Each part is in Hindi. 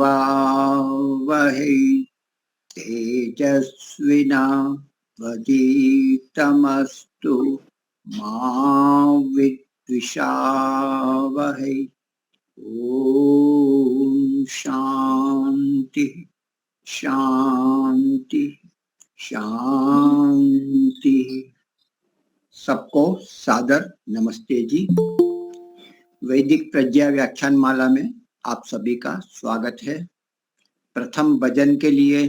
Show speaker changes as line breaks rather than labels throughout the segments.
वहै तेजस्विनावधीतमस्तु मा विद्विषावहै। ओम शांति शांति शांति। सबको सादर नमस्ते जी। वैदिक प्रज्ञा व्याख्यान माला में आप सभी का स्वागत है। प्रथम भजन के लिए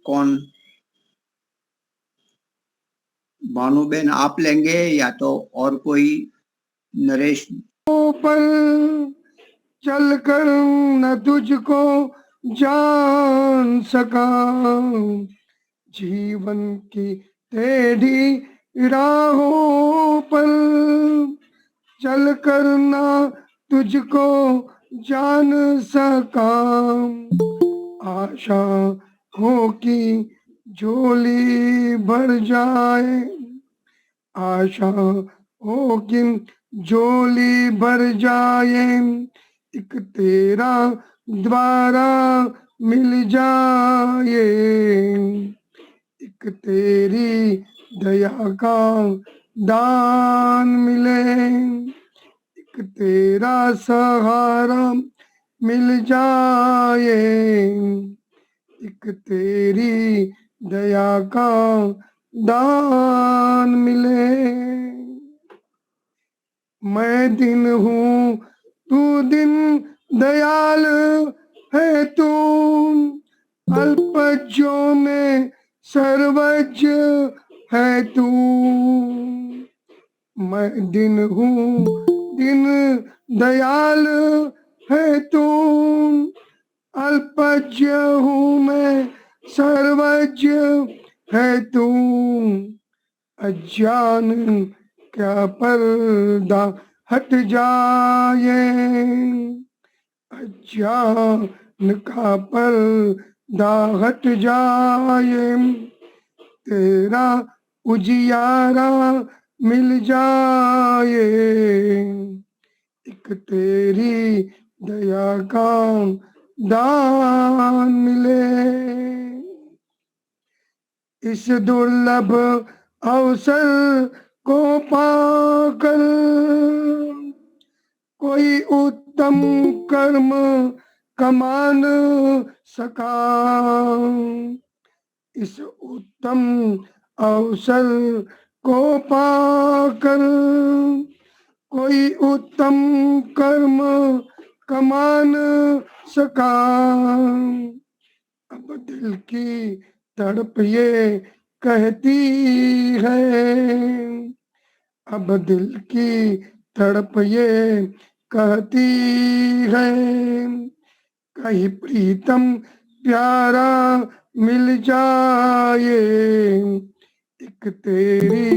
कौन? भानुबेन आप लेंगे या तो और कोई? नरेश।
पर चलकर न तुझको जान सका, जीवन की टेढ़ी राहों पर चलकर न तुझको जान सका, आशा हो कि झोली भर जाए, आशा हो कि झोली भर जाए, एक तेरा द्वारा मिल जाए, एक तेरी दया का दान मिले, एक तेरा सहारा मिल जाए, एक तेरी दया का दान मिले। मैं दिन हूँ तू दिन दयाल है तू, अल्पज्यों में सर्वज्ञ है तू। मैं दिन हूँ दिन दयाल है तू, अल्पज्ञ हूँ मैं सर्वज्ञ है तू। अज्ञान क्या पर्दा हट जाए, अज्ञान का पर्दा हट जाए, तेरा उजियारा मिल जाए, एक तेरी दया का दान मिले। इस दुर्लभ अवसर को पाकर कोई उत्तम कर्म कमान सका, इस उत्तम अवसर को पाकर कोई उत्तम कर्म कमान सका। अब दिल की तड़प ये कहती है, अब दिल की तड़प ये कहती है, कहीं प्रीतम प्यारा मिल जाए, एक तेरी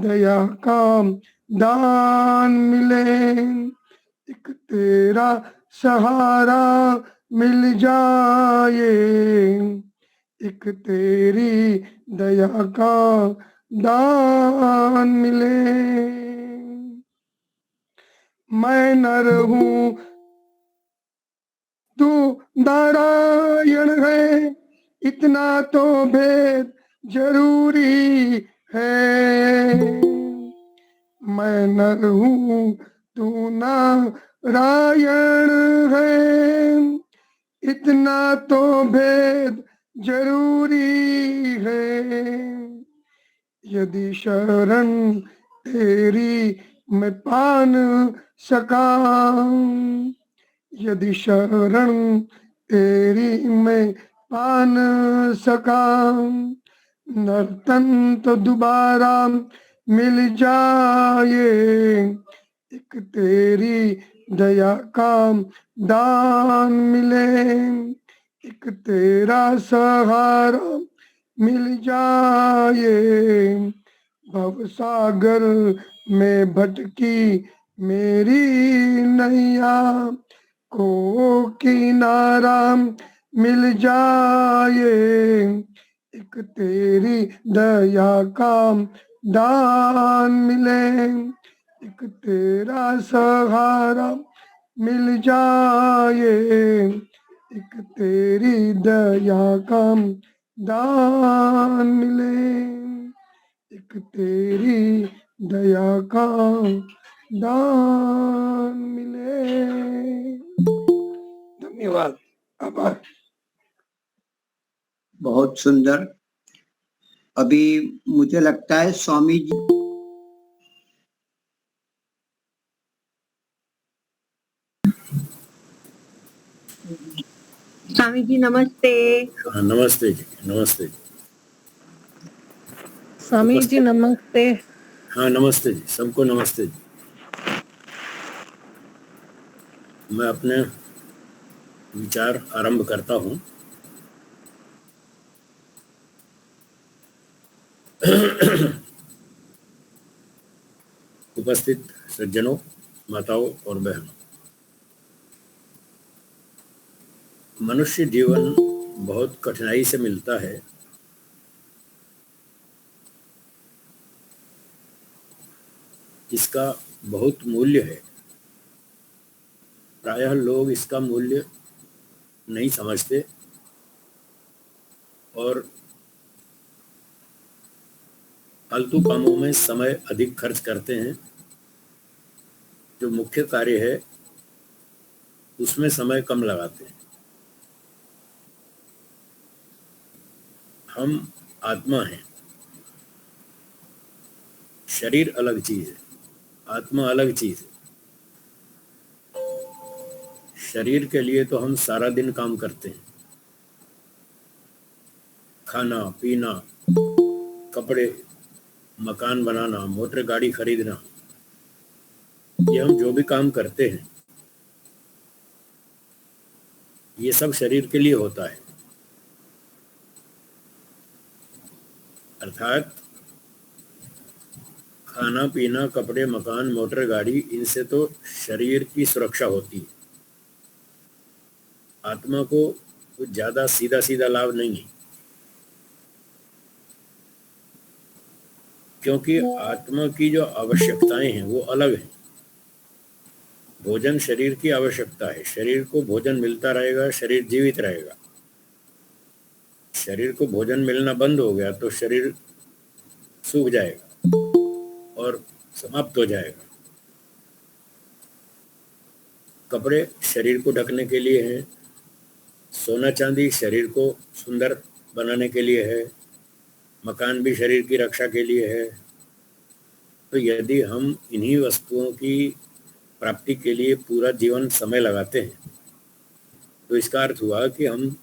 दया का दान मिले, एक तेरा सहारा मिल जाए, एक तेरी दया का दान मिले। मैं नर हूँ तू नारायण है, इतना तो भेद जरूरी है। मैं नर हूँ तू नारायण है, इतना तो भेद जरूरी है। यदि शरण तेरी मैं पान सका, यदि शरण तेरी मैं पान सका, नर्तन तो दोबारा मिल जाए, एक तेरी दया का दान मिले, एक तेरा सहारा मिल जाए। भवसागर में भटकी मेरी नैया को किनारा मिल जाए, एक तेरी दया का दान मिले, एक तेरा सहारा मिल जाए, एक तेरी दया का दान मिले, एक तेरी दया का दान मिले। धन्यवाद, आभार।
बहुत सुंदर। अभी मुझे लगता है स्वामी जी
स्वामी जी नमस्ते।
हाँ, नमस्ते जी, नमस्ते जी।
स्वामी जी नमस्ते।
हाँ, नमस्ते जी, सबको नमस्ते जी। मैं अपने विचार आरंभ करता हूँ। उपस्थित सज्जनों, माताओं और बहनों, मनुष्य जीवन बहुत कठिनाई से मिलता है। इसका बहुत मूल्य है। प्रायः लोग इसका मूल्य नहीं समझते और फालतू कामों में समय अधिक खर्च करते हैं। जो मुख्य कार्य है उसमें समय कम लगाते हैं। हम आत्मा हैं, शरीर अलग चीज है, आत्मा अलग चीज है। शरीर के लिए तो हम सारा दिन काम करते हैं, खाना पीना, कपड़े, मकान बनाना, मोटर गाड़ी खरीदना, ये हम जो भी काम करते हैं ये सब शरीर के लिए होता है। अर्थात खाना पीना, कपड़े, मकान, मोटर गाड़ी, इनसे तो शरीर की सुरक्षा होती है। आत्मा को कुछ ज्यादा सीधा सीधा लाभ नहीं है, क्योंकि आत्मा की जो आवश्यकताएं हैं वो अलग हैं। भोजन शरीर की आवश्यकता है, शरीर को भोजन मिलता रहेगा, शरीर जीवित रहेगा। शरीर को भोजन मिलना बंद हो गया तो शरीर सूख जाएगा और समाप्त हो जाएगा। कपड़े शरीर को ढकने के लिए हैं, सोना चांदी शरीर को सुंदर बनाने के लिए है, मकान भी शरीर की रक्षा के लिए है। तो यदि हम इन्हीं वस्तुओं की प्राप्ति के लिए पूरा जीवन समय लगाते हैं तो इसका अर्थ हुआ कि हम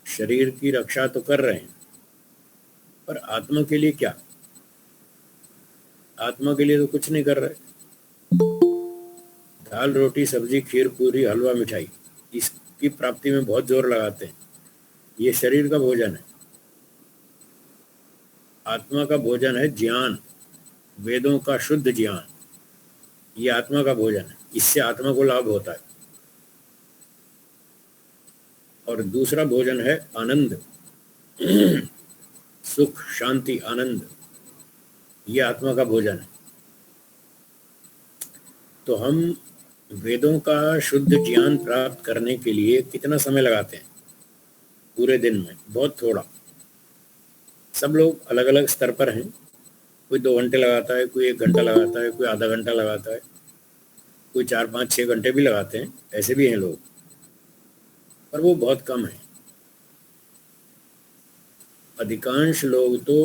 शरीर की रक्षा तो कर रहे हैं, पर आत्मा के लिए क्या? आत्मा के लिए तो कुछ नहीं कर रहे। दाल रोटी सब्जी खीर पूरी हलवा मिठाई, इसकी प्राप्ति में बहुत जोर लगाते हैं। ये शरीर का भोजन है। आत्मा का भोजन है ज्ञान, वेदों का शुद्ध ज्ञान। ये आत्मा का भोजन है, इससे आत्मा को लाभ होता है। और दूसरा भोजन है आनंद, सुख शांति आनंद, ये आत्मा का भोजन है। तो हम वेदों का शुद्ध ज्ञान प्राप्त करने के लिए कितना समय लगाते हैं पूरे दिन में? बहुत थोड़ा। सब लोग अलग अलग स्तर पर हैं। कोई 2 घंटे लगाता है, कोई 1 घंटा लगाता है, कोई आधा घंटा लगाता है, कोई 4 5 6 घंटे भी लगाते हैं, ऐसे भी हैं लोग, पर वो बहुत कम है। अधिकांश लोग तो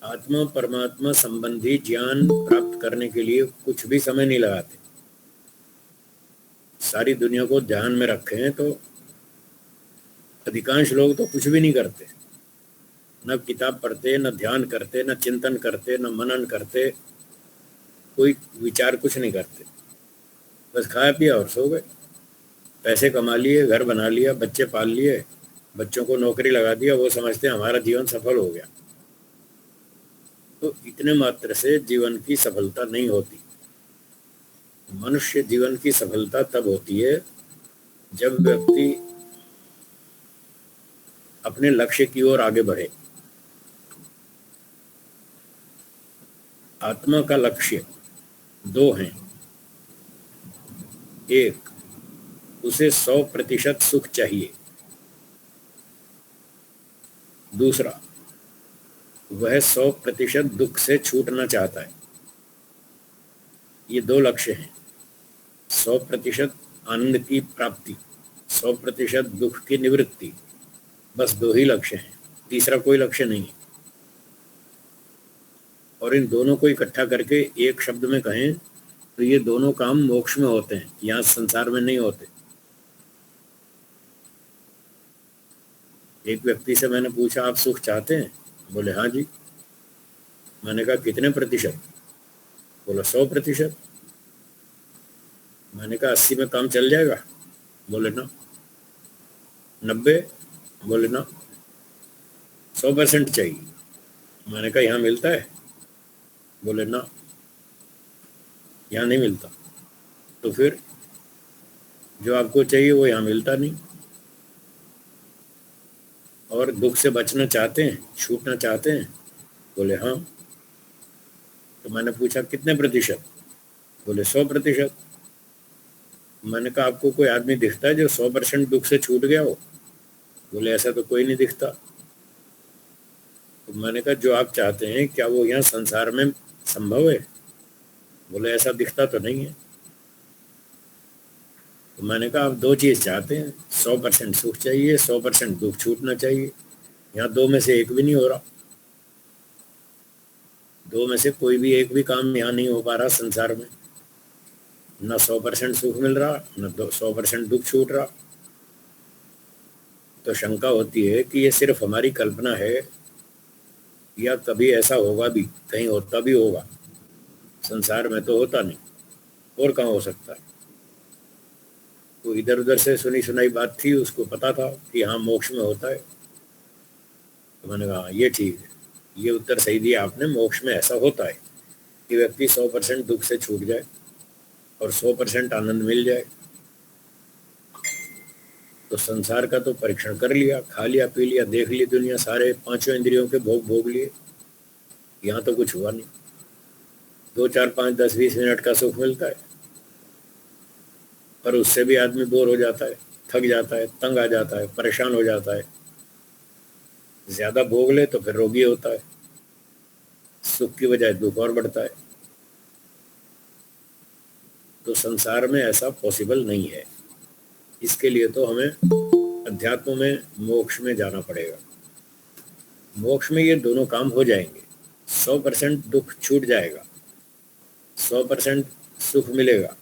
आत्मा परमात्मा संबंधी ज्ञान प्राप्त करने के लिए कुछ भी समय नहीं लगाते। सारी दुनिया को ध्यान में रखें तो अधिकांश लोग तो कुछ भी नहीं करते, न किताब पढ़ते, न ध्यान करते, न चिंतन करते, न मनन करते, कोई विचार कुछ नहीं करते। बस खाया पिया और सो गए, पैसे कमा लिए, घर बना लिया, बच्चे पाल लिए, बच्चों को नौकरी लगा दिया, वो समझते हैं हमारा जीवन सफल हो गया। तो इतने मात्र से जीवन की सफलता नहीं होती। मनुष्य जीवन की सफलता तब होती है जब व्यक्ति अपने लक्ष्य की ओर आगे बढ़े। आत्मा का लक्ष्य दो हैं। एक, उसे 100% सुख चाहिए। दूसरा, वह 100% दुख से छूटना चाहता है। ये दो लक्ष्य हैं, 100% आनंद की प्राप्ति, 100% दुख की निवृत्ति। बस दो ही लक्ष्य हैं, तीसरा कोई लक्ष्य नहीं है। और इन दोनों को इकट्ठा करके एक शब्द में कहें तो ये दोनों काम मोक्ष में होते हैं, यहाँ संसार में नहीं होते। एक व्यक्ति से मैंने पूछा, आप सुख चाहते हैं? बोले हाँ जी। मैंने कहा कितने प्रतिशत? बोला 100%। मैंने कहा 80 में काम चल जाएगा? बोले ना। 90? बोले ना, 100% चाहिए। मैंने कहा यहाँ मिलता है? बोले ना, यहाँ नहीं मिलता। तो फिर जो आपको चाहिए वो यहाँ मिलता नहीं। और दुख से बचना चाहते हैं, छूटना चाहते हैं? बोले हाँ। तो मैंने पूछा कितने प्रतिशत? बोले 100%। मैंने कहा आपको कोई आदमी दिखता है जो 100% दुख से छूट गया हो? बोले ऐसा तो कोई नहीं दिखता। तो मैंने कहा जो आप चाहते हैं क्या वो यहाँ संसार में संभव है? बोले ऐसा दिखता तो नहीं है। तो मैंने कहा आप दो चीज चाहते हैं, 100% सुख चाहिए, 100% दुख छूटना चाहिए। यहाँ दो में से एक भी नहीं हो रहा। दो में से कोई भी एक भी काम यहाँ नहीं हो पा रहा संसार में। न 100% सुख मिल रहा, न 100% दुख छूट रहा। तो शंका होती है कि ये सिर्फ हमारी कल्पना है या कभी ऐसा होगा भी, कहीं होता भी होगा। संसार में तो होता नहीं, और कहाँ हो सकता है। तो इधर उधर से सुनी सुनाई बात थी, उसको पता था कि हाँ मोक्ष में होता है। तो मैंने कहा ये ठीक है, ये उत्तर सही दिया आपने। मोक्ष में ऐसा होता है कि व्यक्ति 100% दुख से छूट जाए और 100% आनंद मिल जाए। तो संसार का तो परीक्षण कर लिया, खा लिया, पी लिया, देख ली दुनिया, सारे पांचों इंद्रियों के भोग भोग लिए, यहाँ तो कुछ हुआ नहीं। 2, 4, 5, 10, 20 मिनट का सुख मिलता है, पर उससे भी आदमी बोर हो जाता है, थक जाता है, तंग आ जाता है, परेशान हो जाता है। ज्यादा भोग ले तो फिर रोगी होता है, सुख की बजाय दुख और बढ़ता है। तो संसार में ऐसा पॉसिबल नहीं है। इसके लिए तो हमें अध्यात्म में, मोक्ष में जाना पड़ेगा। मोक्ष में ये दोनों काम हो जाएंगे, 100% दुख छूट जाएगा, 100% सुख मिलेगा।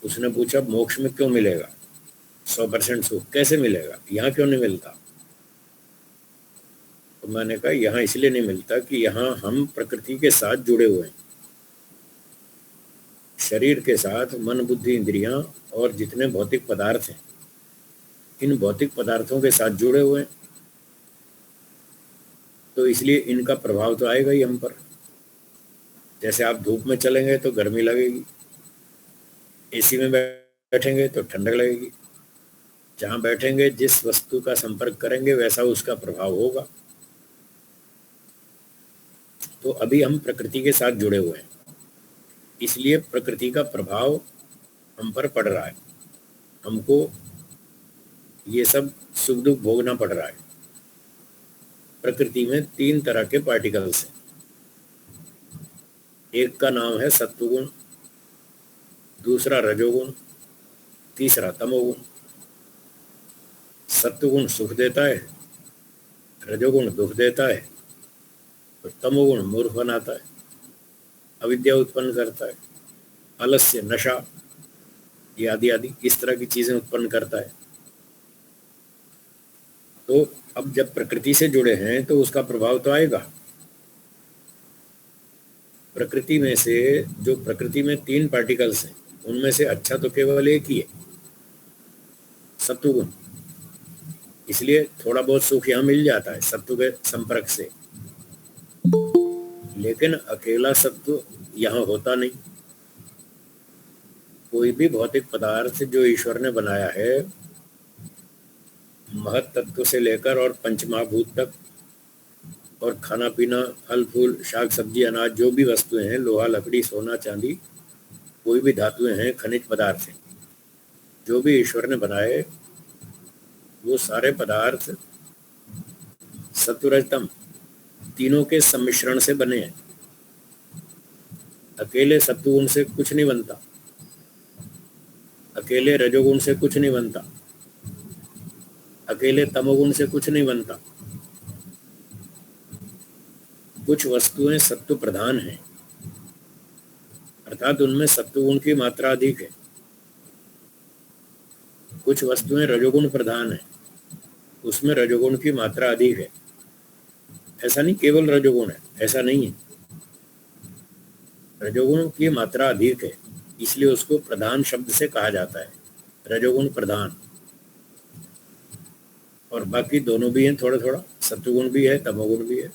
उसने पूछा मोक्ष में क्यों मिलेगा 100% सुख, कैसे मिलेगा, यहाँ क्यों नहीं मिलता? तो मैंने कहा यहाँ इसलिए नहीं मिलता कि यहाँ हम प्रकृति के साथ जुड़े हुए हैं। शरीर के साथ मन, बुद्धि, इंद्रियां और जितने भौतिक पदार्थ हैं, इन भौतिक पदार्थों के साथ जुड़े हुए हैं। तो इसलिए इनका प्रभाव तो आएगा ही हम पर। जैसे आप धूप में चलेंगे तो गर्मी लगेगी, एसी में बैठेंगे तो ठंडक लगेगी। जहां बैठेंगे, जिस वस्तु का संपर्क करेंगे, वैसा उसका प्रभाव होगा। तो अभी हम प्रकृति के साथ जुड़े हुए हैं, इसलिए प्रकृति का प्रभाव हम पर पड़ रहा है। हमको ये सब सुख दुख भोगना पड़ रहा है। प्रकृति में 3 तरह के पार्टिकल्स हैं। एक का नाम है सत्वगुण, दूसरा रजोगुण, तीसरा तमोगुण। सत्वगुण सुख देता है, रजोगुण दुख देता है, और तमोगुण मूर्ख बनाता है, अविद्या उत्पन्न करता है, आलस्य, नशा, ये आदि आदि इस तरह की चीजें उत्पन्न करता है। तो अब जब प्रकृति से जुड़े हैं तो उसका प्रभाव तो आएगा। प्रकृति में से, जो प्रकृति में 3 पार्टिकल्स हैं, उनमें से अच्छा तो केवल एक ही है, सत्वगुण। इसलिए थोड़ा बहुत सुख यहाँ मिल जाता है सत्व के संपर्क से, लेकिन अकेला सत्व यहाँ होता नहीं। कोई भी भौतिक पदार्थ जो ईश्वर ने बनाया है, महत तत्व से लेकर और पंचमहाभूत तक, और खाना पीना, फल फूल, शाक सब्जी, अनाज, जो भी वस्तुएं हैं, लोहा, लकड़ी, सोना, चांदी, कोई भी धातुएं हैं, खनिज पदार्थ हैं, जो भी ईश्वर ने बनाए, वो सारे पदार्थ सत्वरजतम तीनों के सम्मिश्रण से बने हैं। अकेले सत्वगुण से कुछ नहीं बनता, अकेले रजोगुण से कुछ नहीं बनता, अकेले तमोगुण से कुछ नहीं बनता। कुछ वस्तुएं सत्व प्रधान हैं, अर्थात उनमें सत्वगुण की मात्रा अधिक है। कुछ वस्तुएं रजोगुण प्रधान है, उसमें रजोगुण की मात्रा अधिक है। ऐसा नहीं केवल रजोगुण है, ऐसा नहीं है, रजोगुण की मात्रा अधिक है, इसलिए उसको प्रधान शब्द से कहा जाता है, रजोगुण प्रधान। और बाकी दोनों भी हैं, थोड़ा थोड़ा सत्वगुण भी है, तमोगुण भी है,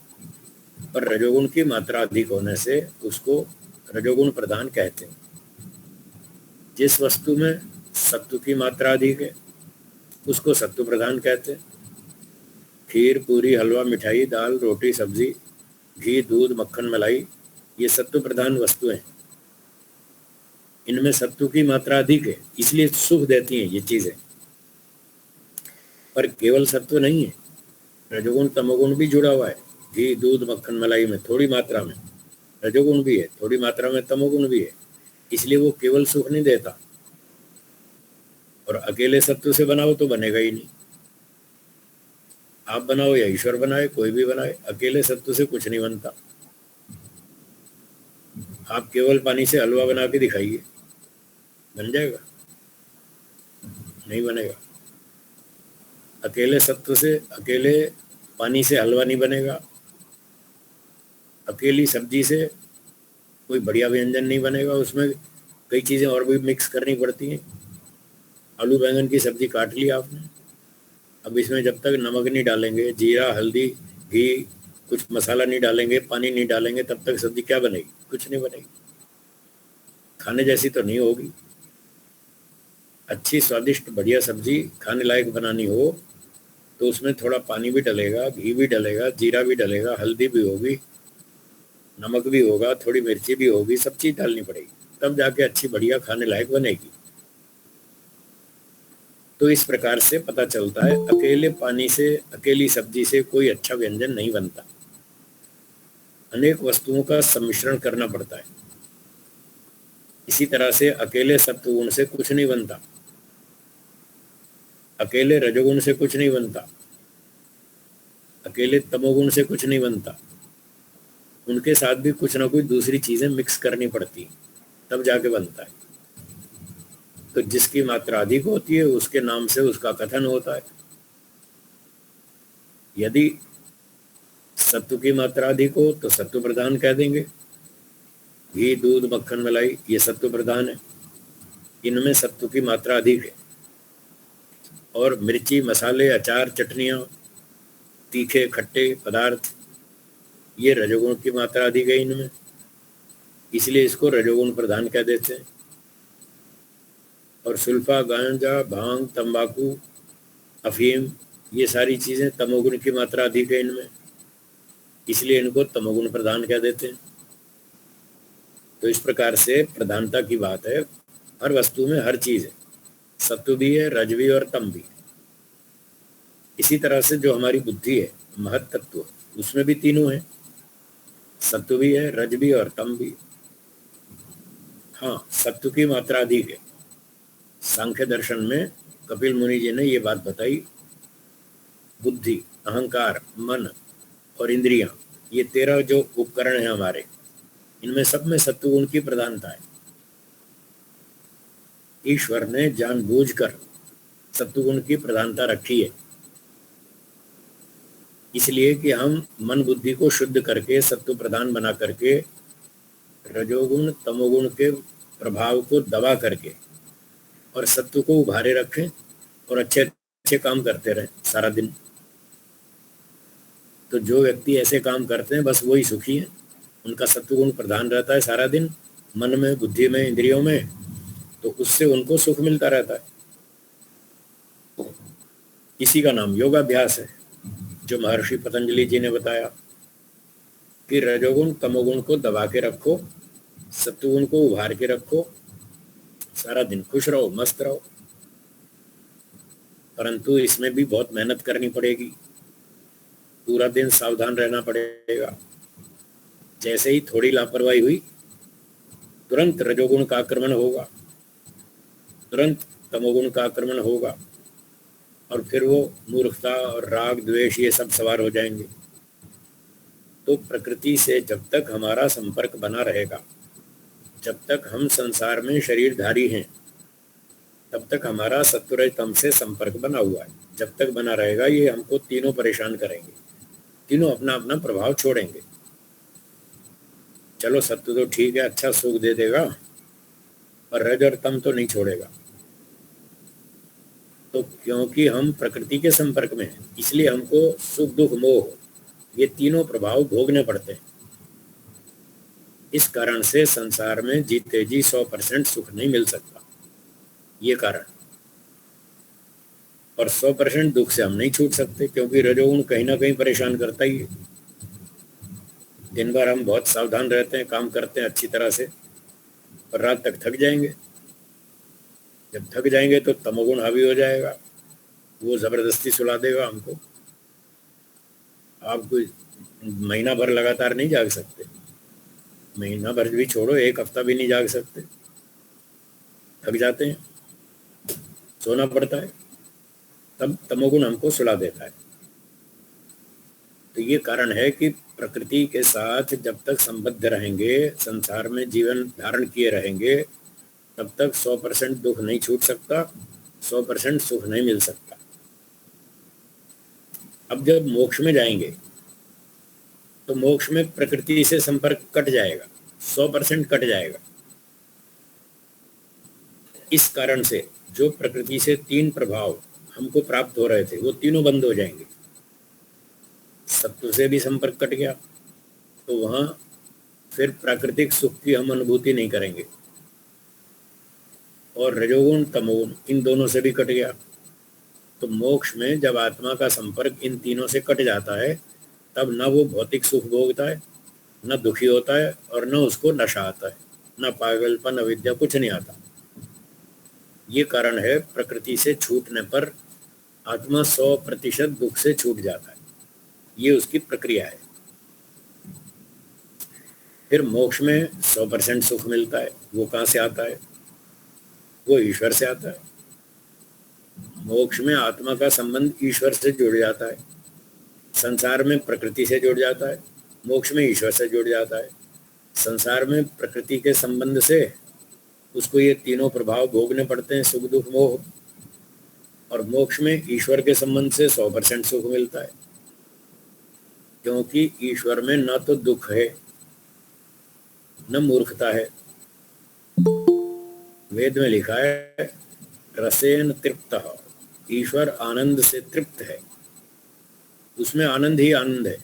पर रजोगुण की मात्रा अधिक होने से उसको रजोगुण प्रधान कहते हैं। जिस वस्तु में सत्व की मात्रा अधिक है उसको सत्व प्रधान कहते हैं। खीर, पूरी, हलवा, मिठाई, दाल, रोटी, सब्जी, घी, दूध, मक्खन, मलाई, ये सत्व प्रधान वस्तुएं हैं। इनमें सत्व की मात्रा अधिक है, इसलिए सुख देती हैं ये चीजें। पर केवल सत्व नहीं है, रजोगुण तमोगुण भी जुड़ा हुआ है। घी, दूध, मक्खन, मलाई में थोड़ी मात्रा में रजोगुण भी है, थोड़ी मात्रा में तमोगुण भी है, इसलिए वो केवल सुख नहीं देता। और अकेले सत्व से बनाओ तो बनेगा ही नहीं। आप बनाओ या ईश्वर बनाए, कोई भी बनाए, अकेले सत्व से कुछ नहीं बनता। आप केवल पानी से हलवा बना के दिखाइए, बन जाएगा? नहीं बनेगा। अकेले सत्व से, अकेले पानी से हलवा नहीं बनेगा। अकेली सब्जी से कोई बढ़िया व्यंजन नहीं बनेगा, उसमें कई चीजें और भी मिक्स करनी पड़ती हैं। आलू बैंगन की सब्जी काट ली आपने, अब इसमें जब तक नमक नहीं डालेंगे, जीरा, हल्दी, घी, कुछ मसाला नहीं डालेंगे, पानी नहीं डालेंगे, तब तक सब्जी क्या बनेगी? कुछ नहीं बनेगी, खाने जैसी तो नहीं होगी। अच्छी स्वादिष्ट बढ़िया सब्जी खाने लायक बनानी हो तो उसमें थोड़ा पानी भी डलेगा, घी भी डलेगा, जीरा भी डलेगा, हल्दी भी होगी, नमक भी होगा, थोड़ी मिर्ची भी होगी, सब चीज डालनी पड़ेगी, तब जाके अच्छी बढ़िया खाने लायक बनेगी। तो इस प्रकार से पता चलता है अकेले पानी से, अकेली सब्जी से कोई अच्छा व्यंजन नहीं बनता। अनेक वस्तुओं का सम्मिश्रण करना पड़ता है। इसी तरह से अकेले सत्वगुण से कुछ नहीं बनता, अकेले रजोगुण से कुछ नहीं बनता, अकेले तमोगुण से कुछ नहीं बनता। उनके साथ भी कुछ ना कुछ दूसरी चीजें मिक्स करनी पड़ती हैं, तब जाके बनता है। तो जिसकी मात्रा अधिक होती है उसके नाम से उसका कथन होता है। यदि सत्व की मात्रा अधिक हो तो सत्व प्रधान कह देंगे। घी, दूध, मक्खन, मलाई ये सत्व प्रधान है, इनमें सत्व की मात्रा अधिक है। और मिर्ची, मसाले, अचार, चटनियाँ, तीखे खट्टे पदार्थ, ये रजोगुण की मात्रा अधिक है इनमें, इसलिए इसको रजोगुण प्रधान कह देते हैं। और सुल्फा, गांजा, भांग, तंबाकू, अफीम, ये सारी चीजें तमोगुण की मात्रा अधिक है इनमें, इसलिए इनको तमोगुण प्रधान कह देते हैं। तो इस प्रकार से प्रधानता की बात है। हर वस्तु में हर चीज है, सत्व भी है, रज भी और तम भी। इसी तरह से जो हमारी बुद्धि है, महत तत्व, उसमें भी तीनों है, सत्व भी है, रज भी और तम भी। हाँ, सत्व की मात्रा अधिक है। सांख्य दर्शन में कपिल मुनि जी ने ये बात बताई। बुद्धि, अहंकार, मन और इंद्रियां, ये 13 जो उपकरण हैं हमारे, इनमें सब में सत्वगुण की प्रधानता है। ईश्वर ने जानबूझकर सत्वगुण की प्रधानता रखी है, इसलिए कि हम मन बुद्धि को शुद्ध करके सत्व प्रधान बना करके रजोगुण तमोगुण के प्रभाव को दबा करके और सत्व को उभारे रखें और अच्छे अच्छे काम करते रहें सारा दिन। तो जो व्यक्ति ऐसे काम करते हैं बस वही सुखी है, उनका सत्वगुण प्रधान रहता है सारा दिन मन में, बुद्धि में, इंद्रियों में, तो उससे उनको सुख मिलता रहता है। इसी का नाम योगाभ्यास है, जो महर्षि पतंजलि जी ने बताया। कि रजोगुण तमोगुण को दबा के रखो, सत्वगुण को उभार के रखो, सारा दिन खुश रहो, मस्त रहो। परंतु इसमें भी बहुत मेहनत करनी पड़ेगी, पूरा दिन सावधान रहना पड़ेगा। जैसे ही थोड़ी लापरवाही हुई तुरंत रजोगुण का आक्रमण होगा, तुरंत तमोगुण का आक्रमण होगा, और फिर वो मूर्खता और राग द्वेष ये सब सवार हो जाएंगे। तो प्रकृति से जब तक हमारा संपर्क बना रहेगा, जब तक हम संसार में शरीरधारी हैं, तब तक हमारा सत्वरजतम से संपर्क बना हुआ है। जब तक बना रहेगा ये हमको तीनों परेशान करेंगे, तीनों अपना अपना प्रभाव छोड़ेंगे। चलो सत्व तो ठीक है, अच्छा सुख दे देगा, पर रज और तम तो नहीं छोड़ेगा। तो क्योंकि हम प्रकृति के संपर्क में हैं, इसलिए हमको सुख दुख मोह ये तीनों प्रभाव भोगने पड़ते हैं। इस कारण से संसार में जीते जी 100% सुख नहीं मिल सकता, ये कारण। और 100% दुख से हम नहीं छूट सकते, क्योंकि रजोगुण कहीं ना कहीं परेशान करता ही है। दिन भर हम बहुत सावधान रहते हैं, काम करते हैं अच्छी तरह से, पर रात तक थक जाएंगे। जब थक जाएंगे तो तमोगुण हावी हो जाएगा, वो जबरदस्ती सुला देगा हमको। आप कोई महीना भर लगातार नहीं जाग सकते, महीना भर भी छोड़ो, एक हफ्ता भी नहीं जाग सकते, थक जाते हैं, सोना पड़ता है, तब तमोगुण हमको सुला देता है। तो ये कारण है कि प्रकृति के साथ जब तक संबद्ध रहेंगे, संसार में जीवन धारण किए रहेंगे, तब तक 100% दुख नहीं छूट सकता, 100% सुख नहीं मिल सकता। अब जब मोक्ष में जाएंगे तो मोक्ष में प्रकृति से संपर्क कट जाएगा, 100% कट जाएगा। इस कारण से जो प्रकृति से 3 प्रभाव हमको प्राप्त हो रहे थे वो तीनों बंद हो जाएंगे। सत्व से भी संपर्क कट गया तो वहां फिर प्राकृतिक सुख की हम अनुभूति नहीं करेंगे, और रजोगुण तमोगुण इन दोनों से भी कट गया। तो मोक्ष में जब आत्मा का संपर्क इन तीनों से कट जाता है, तब न वो भौतिक सुख भोगता है, न दुखी होता है, और न उसको नशा आता है, न पागलपन अविद्या कुछ नहीं आता। ये कारण है प्रकृति से छूटने पर आत्मा 100% दुख से छूट जाता है। ये उसकी प्रक्रिया है। फिर मोक्ष में 100% सुख मिलता है। वो कहाँ से आता है? वो ईश्वर से आता है। मोक्ष में आत्मा का संबंध ईश्वर से जुड़ जाता है, संसार में प्रकृति से जुड़ जाता है, मोक्ष में ईश्वर से जुड़ जाता है। संसार में प्रकृति के संबंध से उसको ये तीनों प्रभाव भोगने पड़ते हैं, सुख दुख मोह, और मोक्ष में ईश्वर के संबंध से 100% सुख मिलता है, क्योंकि ईश्वर में न तो दुख है न मूर्खता है। वेद में लिखा है रसेन तृप्तः, ईश्वर आनंद से तृप्त है, उसमें आनंद ही आनंद है,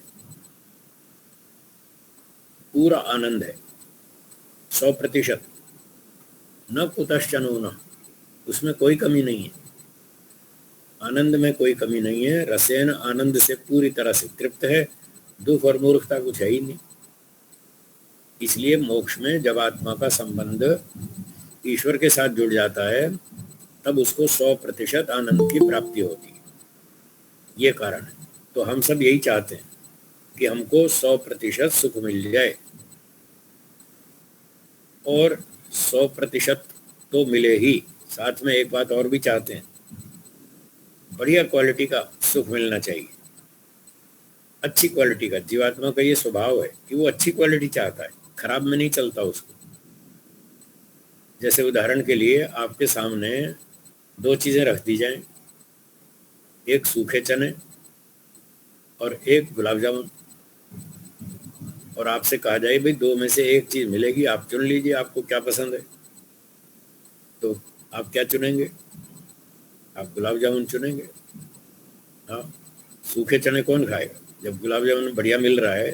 पूरा आनंद है 100%, न कुतश्चन होना, उसमें कोई कमी नहीं है, आनंद में कोई कमी नहीं है। रसेन आनंद से पूरी तरह से तृप्त है, दुख और मूर्खता कुछ है ही नहीं। इसलिए मोक्ष में जब आत्मा का संबंध ईश्वर के साथ जुड़ जाता है, तब उसको 100% आनंद की प्राप्ति होती है। ये कारण है। तो हम सब यही चाहते हैं कि हमको 100% सुख मिल जाए, और 100% तो मिले ही, साथ में एक बात और भी चाहते हैं, बढ़िया क्वालिटी का सुख मिलना चाहिए, अच्छी क्वालिटी का। जीवात्मा का ये स्वभाव है कि वो अच्छी क्वालिटी चाहता है, खराब में नहीं चलता उसको। जैसे उदाहरण के लिए आपके सामने 2 चीजें रख दी जाएं, एक सूखे चने और एक गुलाब जामुन, और आपसे कहा जाए भाई 2 में से एक चीज मिलेगी, आप चुन लीजिए आपको क्या पसंद है। तो आप क्या चुनेंगे? आप गुलाब जामुन चुनेंगे। हाँ, सूखे चने कौन खाएगा? जब गुलाब जामुन बढ़िया मिल रहा है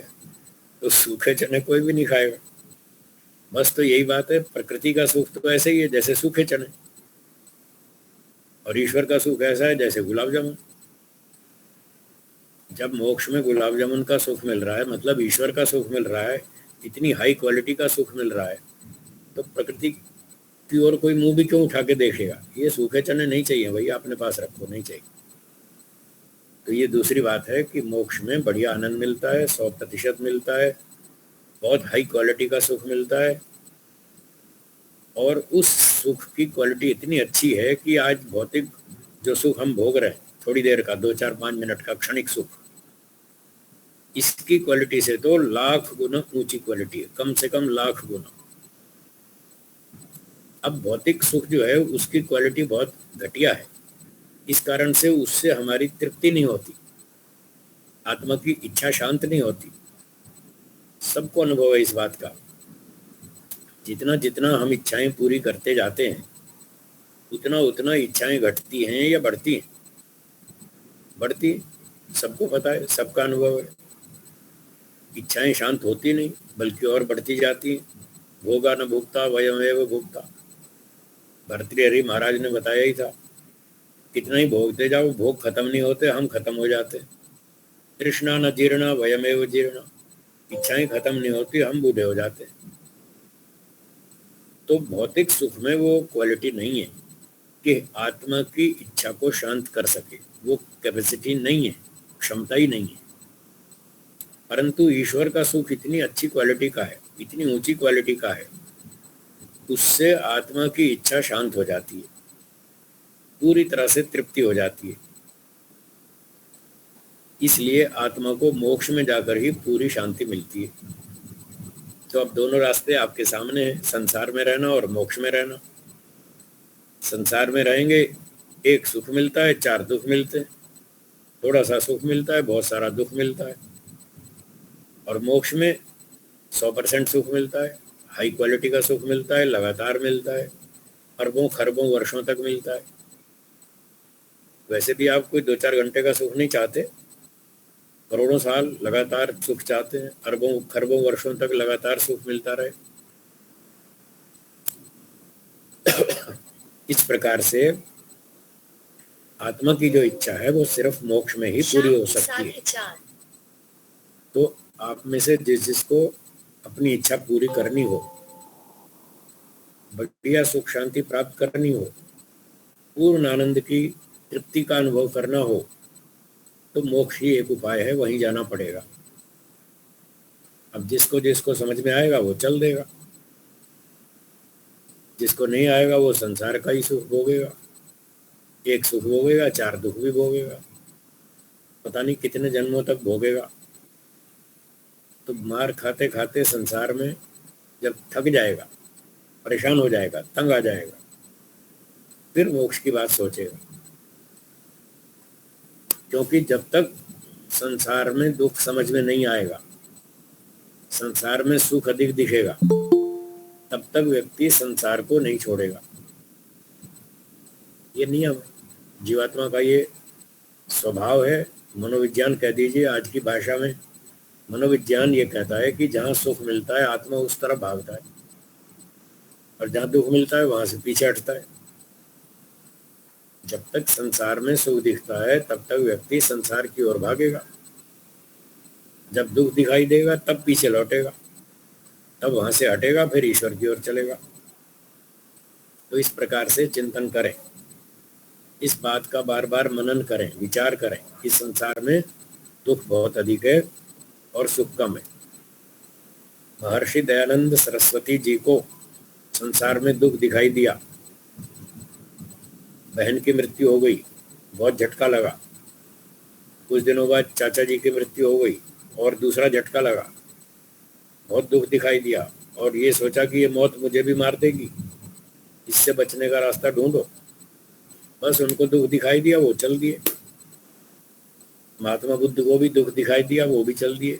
तो सूखे चने कोई भी नहीं खाएगा। बस तो यही बात है, प्रकृति का सुख तो ऐसे ही है जैसे सूखे चने, और ईश्वर का सुख ऐसा है जैसे गुलाब जामुन। जब मोक्ष में गुलाब जामुन का सुख मिल रहा है, मतलब ईश्वर का सुख मिल रहा है, इतनी हाई क्वालिटी का सुख मिल रहा है, तो प्रकृति की ओर कोई मुंह भी क्यों उठा के देखेगा? ये सूखे चने नहीं चाहिए भैया, अपने पास रखो, नहीं चाहिए। तो ये दूसरी बात है कि मोक्ष में बढ़िया आनंद मिलता है, 100% मिलता है, बहुत हाई क्वालिटी का सुख मिलता है, और उस सुख की क्वालिटी इतनी अच्छी है कि आज भौतिक जो सुख हम भोग रहे हैं, थोड़ी देर का, 2 4 5 मिनट का क्षणिक सुख, इसकी क्वालिटी से तो लाख गुना ऊंची क्वालिटी है, कम से कम लाख गुना। अब भौतिक सुख जो है उसकी क्वालिटी बहुत घटिया है, इस कारण से उससे हमारी तृप्ति नहीं होती, आत्मा की इच्छा शांत नहीं होती। सबको अनुभव है इस बात का। जितना जितना हम इच्छाएं पूरी करते जाते हैं, उतना उतना इच्छाएं घटती हैं या बढ़ती हैं? बढ़ती हैं, सबको पता है, सबका अनुभव है। इच्छाएं शांत होती नहीं, बल्कि और बढ़ती जाती हैं। भोगा न भुगता वयमेव भुगता, भर्तृहरि महाराज ने बताया ही था। कितना ही भोगते जाओ, भोग खत्म नहीं होते, हम खत्म हो जाते। तृष्णा न जीर्णा वयमेव जीर्णा, इच्छाएं खत्म नहीं होती, हम बूढ़े हो जाते। तो भौतिक सुख में वो क्वालिटी नहीं है कि आत्मा की इच्छा को शांत कर सके, वो कैपेसिटी नहीं है, क्षमता ही नहीं है। परंतु ईश्वर का सुख इतनी अच्छी क्वालिटी का है, इतनी ऊंची क्वालिटी का है, उससे आत्मा की इच्छा शांत हो जाती है, पूरी तरह से तृप्ति हो जाती है। इसलिए आत्मा को मोक्ष में जाकर ही पूरी शांति मिलती है। तो अब दोनों रास्ते आपके सामने हैं, संसार में रहना और मोक्ष में रहना। संसार में रहेंगे, एक सुख मिलता है, 4 दुख मिलते हैं। थोड़ा सा सुख मिलता है, बहुत सारा दुख मिलता है। और मोक्ष में 100% सुख मिलता है, हाई क्वालिटी का सुख मिलता है, लगातार मिलता है, अरबों खरबों वर्षों तक मिलता है। वैसे भी आप कोई 2 4 घंटे का सुख नहीं चाहते, करोड़ों साल लगातार सुख चाहते हैं, अरबों खरबों वर्षों तक लगातार सुख मिलता रहे। इस प्रकार से आत्मा की जो इच्छा है वो सिर्फ मोक्ष में ही पूरी हो सकती है। तो आप में से जिसको अपनी इच्छा पूरी करनी हो, बढ़िया सुख शांति प्राप्त करनी हो, पूर्ण आनंद की तृप्ति का अनुभव करना हो, तो मोक्ष ही एक उपाय है, वहीं जाना पड़ेगा। अब जिसको जिसको समझ में आएगा वो चल देगा, जिसको नहीं आएगा वो संसार का ही सुख भोगेगा। एक सुख भोगेगा, 4 दुख भी भोगेगा, पता नहीं कितने जन्मों तक भोगेगा। तो मार खाते खाते संसार में जब थक जाएगा, परेशान हो जाएगा, तंग आ जाएगा, फिर मोक्ष की बात सोचेगा। क्योंकि जब तक संसार में दुख समझ में नहीं आएगा, संसार में सुख अधिक दिखेगा, तब तक व्यक्ति संसार को नहीं छोड़ेगा। ये नियम है, जीवात्मा का ये स्वभाव है। मनोविज्ञान कह दीजिए, आज की भाषा में मनोविज्ञान ये कहता है कि जहाँ सुख मिलता है आत्मा उस तरफ भागता है, और जहाँ दुख मिलता है वहां से पीछे हटता है। जब तक संसार में सुख दिखता है तब तक व्यक्ति संसार की ओर भागेगा, जब दुख दिखाई देगा तब पीछे लौटेगा, तब वहां से हटेगा, फिर ईश्वर की ओर चलेगा। तो इस प्रकार से चिंतन करें, इस बात का बार बार मनन करें, विचार करें कि संसार में दुख बहुत अधिक है और सुख कम है। महर्षि दयानंद सरस्वती जी को संसार में दुख दिखाई दिया, बहन की मृत्यु हो गई, बहुत झटका लगा। कुछ दिनों बाद चाचा जी की मृत्यु हो गई और दूसरा झटका लगा, बहुत दुख दिखाई दिया, और ये सोचा कि ये मौत मुझे भी मार देगी, इससे बचने का रास्ता ढूंढो। बस उनको दुख दिखाई दिया, वो चल दिए। महात्मा बुद्ध को भी दुख दिखाई दिया, वो भी चल दिए।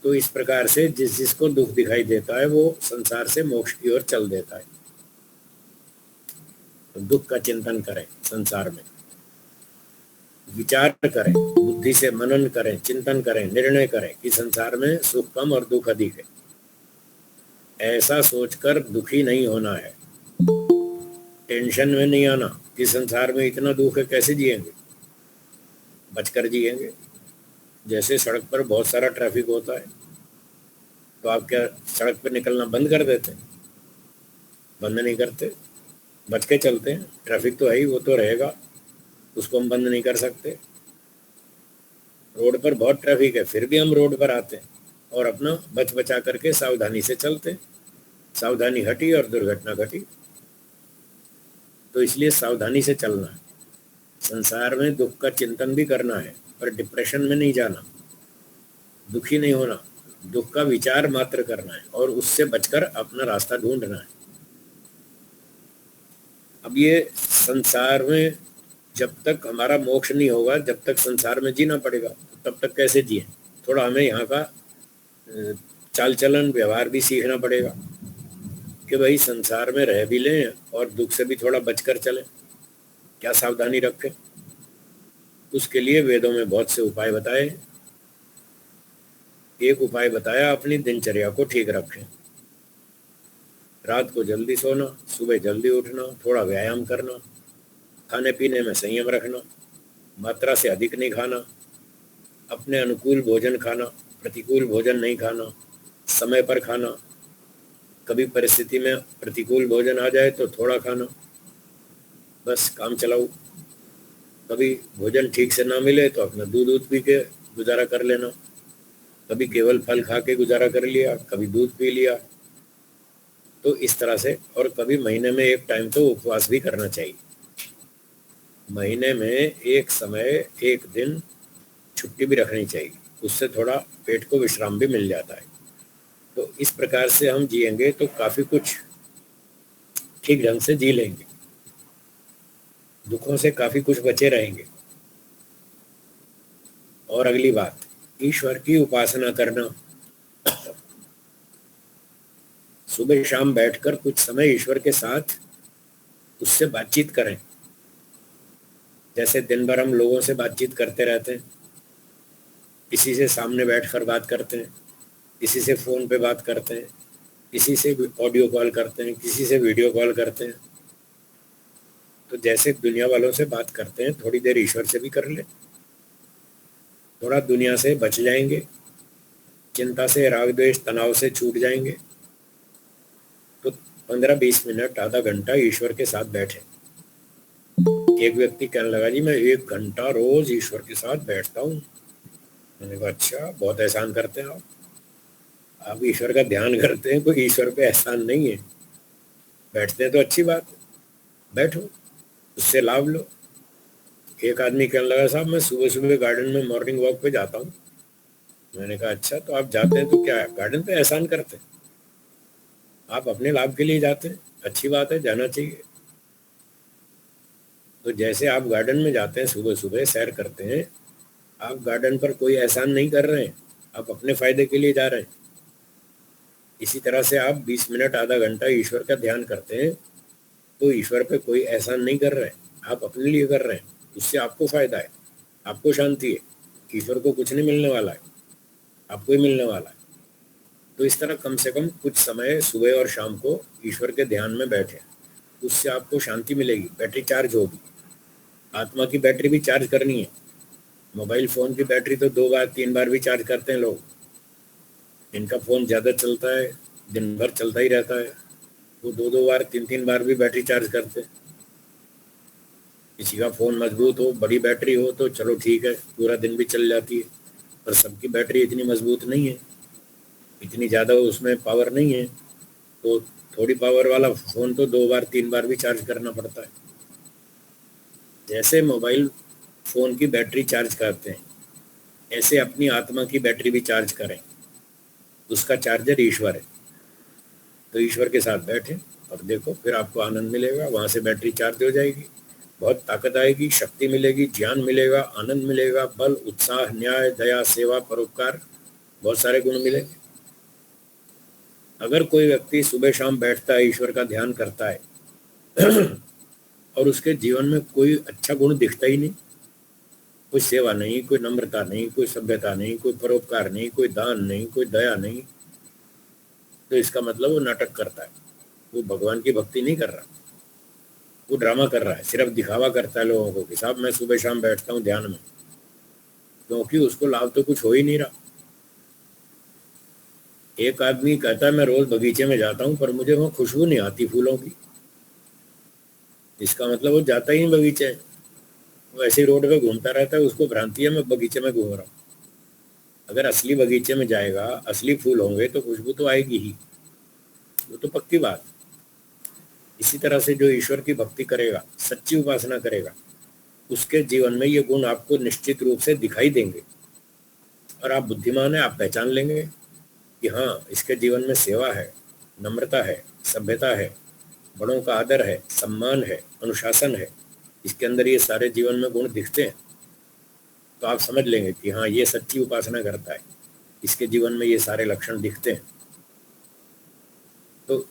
तो इस प्रकार से जिस जिसको दुख दिखाई देता है वो संसार से मोक्ष की ओर चल देता है। तो दुख का चिंतन करें, संसार में विचार करें, बुद्धि से मनन करें, चिंतन करें, निर्णय करें कि संसार में सुख कम और दुख अधिक है। ऐसा सोचकर दुखी नहीं होना है, टेंशन में नहीं आना कि संसार में इतना दुख है कैसे जिएंगे। बचकर जिएंगे। जैसे सड़क पर बहुत सारा ट्रैफिक होता है तो आप क्या सड़क पर निकलना बंद कर देते हैं? बंद नहीं करते, बच के चलते हैं। ट्रैफिक तो है ही, वो तो रहेगा, उसको हम बंद नहीं कर सकते। रोड पर बहुत ट्रैफिक है फिर भी हम रोड पर आते हैं और अपना बच बचा करके सावधानी से चलते हैं। सावधानी हटी और दुर्घटना घटी। तो इसलिए सावधानी से चलना है। संसार में दुख का चिंतन भी करना है, पर डिप्रेशन में नहीं जाना, दुखी नहीं होना। दुख का विचार मात्र करना है और उससे बचकर अपना रास्ता ढूंढना है। अब ये संसार में जब तक हमारा मोक्ष नहीं होगा, जब तक संसार में जीना पड़ेगा, तो तब तक कैसे जिए? थोड़ा हमें यहाँ का चाल चलन व्यवहार भी सीखना पड़ेगा कि भाई संसार में रह भी लें और दुख से भी थोड़ा बचकर चलें। क्या सावधानी रखें? उसके लिए वेदों में बहुत से उपाय बताए। एक उपाय बताया, अपनी दिनचर्या को ठीक रखें। रात को जल्दी सोना, सुबह जल्दी उठना, थोड़ा व्यायाम करना, खाने पीने में संयम रखना, मात्रा से अधिक नहीं खाना, अपने अनुकूल भोजन खाना, प्रतिकूल भोजन नहीं खाना, समय पर खाना। कभी परिस्थिति में प्रतिकूल भोजन आ जाए तो थोड़ा खाना, बस काम चलाओ। कभी भोजन ठीक से ना मिले तो अपना दूध पी के गुजारा कर लेना। कभी केवल फल खा के गुजारा कर लिया, कभी दूध पी लिया। तो इस तरह से, और कभी महीने में एक टाइम तो उपवास भी करना चाहिए। महीने में एक समय, एक दिन छुट्टी भी रखनी चाहिए, उससे थोड़ा पेट को विश्राम भी मिल जाता है। तो इस प्रकार से हम जिएंगे तो काफी कुछ ठीक ढंग से जी लेंगे, दुखों से काफी कुछ बचे रहेंगे। और अगली बात, ईश्वर की उपासना करना। सुबह शाम बैठकर कुछ समय ईश्वर के साथ उससे बातचीत करें। जैसे दिन भर हम लोगों से बातचीत करते रहते हैं, किसी से सामने बैठकर बात करते हैं, किसी से फोन पे बात करते हैं, किसी से ऑडियो कॉल करते हैं, किसी से वीडियो कॉल करते हैं। तो जैसे दुनिया वालों से बात करते हैं, थोड़ी देर ईश्वर से भी कर ले। थोड़ा दुनिया से बच जाएंगे, चिंता से, राग द्वेष, तनाव से छूट जाएंगे। तो 15-20 मिनट, आधा घंटा ईश्वर के साथ बैठे। एक व्यक्ति कहने लगा, जी मैं 1 घंटा रोज ईश्वर के साथ बैठता हूँ। मैंने कहा अच्छा, बहुत एहसान करते हैं आप ईश्वर का ध्यान करते हैं, कोई ईश्वर पे एहसान नहीं है। बैठते हैं तो अच्छी बात है, बैठो, उससे लाभ लो। एक आदमी कहने लगा, साहब मैं सुबह सुबह गार्डन में मॉर्निंग वॉक पे जाता हूँ। मैंने कहा अच्छा, तो आप जाते हैं तो क्या गार्डन पे एहसान करते हैं? आप अपने लाभ के लिए जाते हैं, अच्छी बात है, जाना चाहिए। तो जैसे आप गार्डन में जाते हैं, सुबह सुबह सैर करते हैं, आप गार्डन पर कोई एहसान नहीं कर रहे हैं, आप अपने फायदे के लिए जा रहे हैं। इसी तरह से आप 20 मिनट, आधा घंटा ईश्वर का ध्यान करते हैं तो ईश्वर पे कोई एहसान नहीं कर रहे हैं, आप अपने लिए कर रहे हैं। उससे आपको फायदा है, आपको शांति है। ईश्वर को कुछ नहीं मिलने वाला है, आपको ही मिलने वाला है। तो इस तरह कम से कम कुछ समय सुबह और शाम को ईश्वर के ध्यान में बैठे, उससे आपको शांति मिलेगी, बैटरी चार्ज होगी। आत्मा की बैटरी भी चार्ज करनी है। मोबाइल फोन की बैटरी तो 2 बार 3 बार भी चार्ज करते हैं लोग। इनका फोन ज़्यादा चलता है, दिन भर चलता ही रहता है, वो 2-2 बार 3-3 बार भी बैटरी चार्ज करते हैं। किसी का फ़ोन मजबूत हो, बड़ी बैटरी हो तो चलो ठीक है, पूरा दिन भी चल जाती है। पर सबकी बैटरी इतनी मजबूत नहीं है, इतनी ज़्यादा उसमें पावर नहीं है। तो थोड़ी पावर वाला फ़ोन तो 2 बार 3 बार भी चार्ज करना पड़ता है। जैसे मोबाइल फ़ोन की बैटरी चार्ज करते हैं, ऐसे अपनी आत्मा की बैटरी भी चार्ज करें। उसका चार्जर ईश्वर है। तो ईश्वर के साथ बैठे और देखो, फिर आपको आनंद मिलेगा। वहाँ से बैटरी चार्ज हो जाएगी, बहुत ताकत आएगी, शक्ति मिलेगी, ज्ञान मिलेगा, आनंद मिलेगा, बल, उत्साह, न्याय, दया, सेवा, परोपकार, बहुत सारे गुण मिलेंगे। अगर कोई व्यक्ति सुबह शाम बैठता है, ईश्वर का ध्यान करता है और उसके जीवन में कोई अच्छा गुण दिखता ही नहीं, कोई सेवा नहीं, कोई नम्रता नहीं, कोई सभ्यता नहीं, कोई परोपकार नहीं, कोई दान नहीं, कोई दया नहीं, तो इसका मतलब वो नाटक करता है, वो भगवान की भक्ति नहीं कर रहा, वो ड्रामा कर रहा है, सिर्फ दिखावा करता है लोगों को कि साहब मैं सुबह शाम बैठता हूँ ध्यान में। क्योंकि उसको लाभ तो कुछ हो ही नहीं रहा। एक आदमी कहता है मैं रोज बगीचे में जाता हूं पर मुझे वहां खुशबू नहीं आती फूलों की, इसका मतलब वो जाता ही नहीं बगीचे, वो ऐसे ही रोड पे घूमता रहता है, उसको भ्रांति है मैं बगीचे में घूम रहा हूँ। अगर असली बगीचे में जाएगा, असली फूल होंगे तो खुशबू तो आएगी ही, वो तो पक्की बात। इसी तरह से जो ईश्वर की भक्ति करेगा, सच्ची उपासना करेगा, उसके जीवन में ये गुण आपको निश्चित रूप से दिखाई देंगे और आप बुद्धिमान है, आप पहचान लेंगे कि हाँ इसके जीवन में सेवा है, नम्रता है, सभ्यता है, बड़ों का आदर है, सम्मान है, अनुशासन है, इसके अंदर ये सारे जीवन में गुण दिखते हैं। तो आप समझ लेंगे कि हाँ ये सच्ची उपासना करता है, इसके जीवन में ये सारे लक्षण दिखते हैं। तो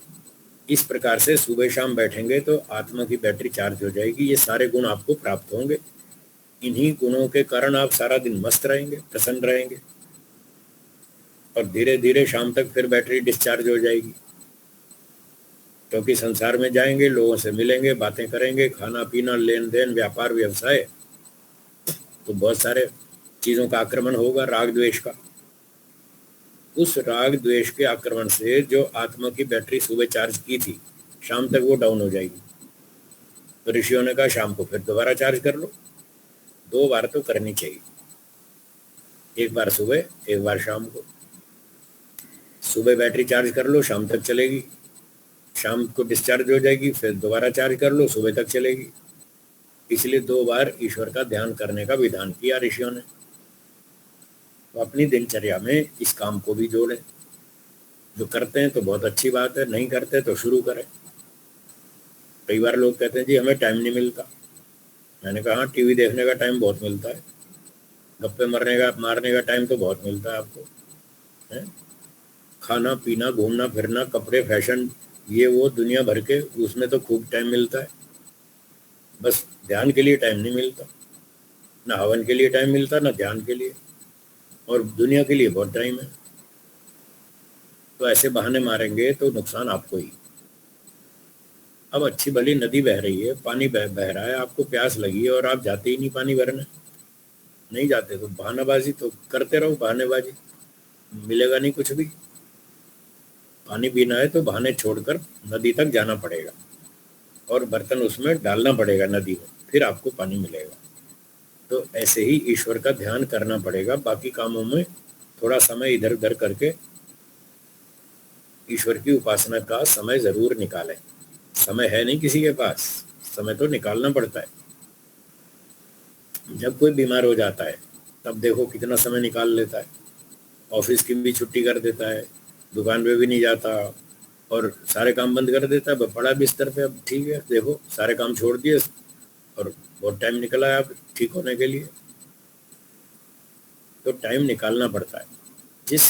इस प्रकार से सुबह शाम बैठेंगे तो आत्मा की बैटरी चार्ज हो जाएगी, ये सारे गुण आपको प्राप्त होंगे। इन्हीं गुणों के कारण आप सारा दिन मस्त रहेंगे, प्रसन्न रहेंगे और धीरे धीरे शाम तक फिर बैटरी डिस्चार्ज हो जाएगी। क्योंकि संसार में जाएंगे, लोगों से मिलेंगे, बातें करेंगे, खाना पीना, लेन देन, व्यापार व्यवसाय, तो बहुत सारे चीजों का आक्रमण होगा, राग द्वेष का। उस राग द्वेष के आक्रमण से जो आत्मा की बैटरी सुबह चार्ज की थी, शाम तक वो डाउन हो जाएगी। तो ऋषियों ने कहा शाम को फिर दोबारा चार्ज कर लो। 2 बार तो करनी चाहिए, एक बार सुबह, एक बार शाम को। सुबह बैटरी चार्ज कर लो, शाम तक चलेगी, शाम को डिस्चार्ज हो जाएगी, फिर दोबारा चार्ज कर लो, सुबह तक चलेगी। इसलिए 2 बार ईश्वर का ध्यान करने का विधान किया ऋषियों ने। तो अपनी दिनचर्या में इस काम को भी जोड़ें। जो करते हैं तो बहुत अच्छी बात है, नहीं करते तो शुरू करें। कई बार लोग कहते हैं जी हमें टाइम नहीं मिलता। मैंने कहा टीवी देखने का टाइम बहुत मिलता है, गप्पे मारने का टाइम तो बहुत मिलता है आपको, है? खाना पीना, घूमना फिरना, कपड़े, फैशन, ये वो दुनिया भर के, उसमें तो खूब टाइम मिलता है। बस ध्यान के लिए टाइम नहीं मिलता, ना हवन के लिए टाइम मिलता, ना ध्यान के लिए, और दुनिया के लिए बहुत टाइम है। तो ऐसे बहाने मारेंगे तो नुकसान आपको ही। अब अच्छी भली नदी बह रही है, पानी बह रहा है, आपको प्यास लगी है और आप जाते ही नहीं पानी भरने, नहीं जाते तो बहानाबाजी तो करते रहो, बहानेबाजी, मिलेगा नहीं कुछ भी। पानी पीना है तो बहाने छोड़कर नदी तक जाना पड़ेगा और बर्तन उसमें डालना पड़ेगा नदी में, फिर आपको पानी मिलेगा। तो ऐसे ही ईश्वर का ध्यान करना पड़ेगा। बाकी कामों में थोड़ा समय इधर उधर करके ईश्वर की उपासना का समय जरूर निकालें। समय है नहीं किसी के पास, समय तो निकालना पड़ता है। जब कोई बीमार हो जाता है तब देखो कितना समय निकाल लेता है, ऑफिस की भी छुट्टी कर देता है, दुकान पे भी नहीं जाता और सारे काम बंद कर देता है, पड़ा बिस्तर पे। अब ठीक है, देखो सारे काम छोड़ दिए और बहुत टाइम निकला है अब ठीक होने के लिए। तो टाइम निकालना पड़ता है। जिस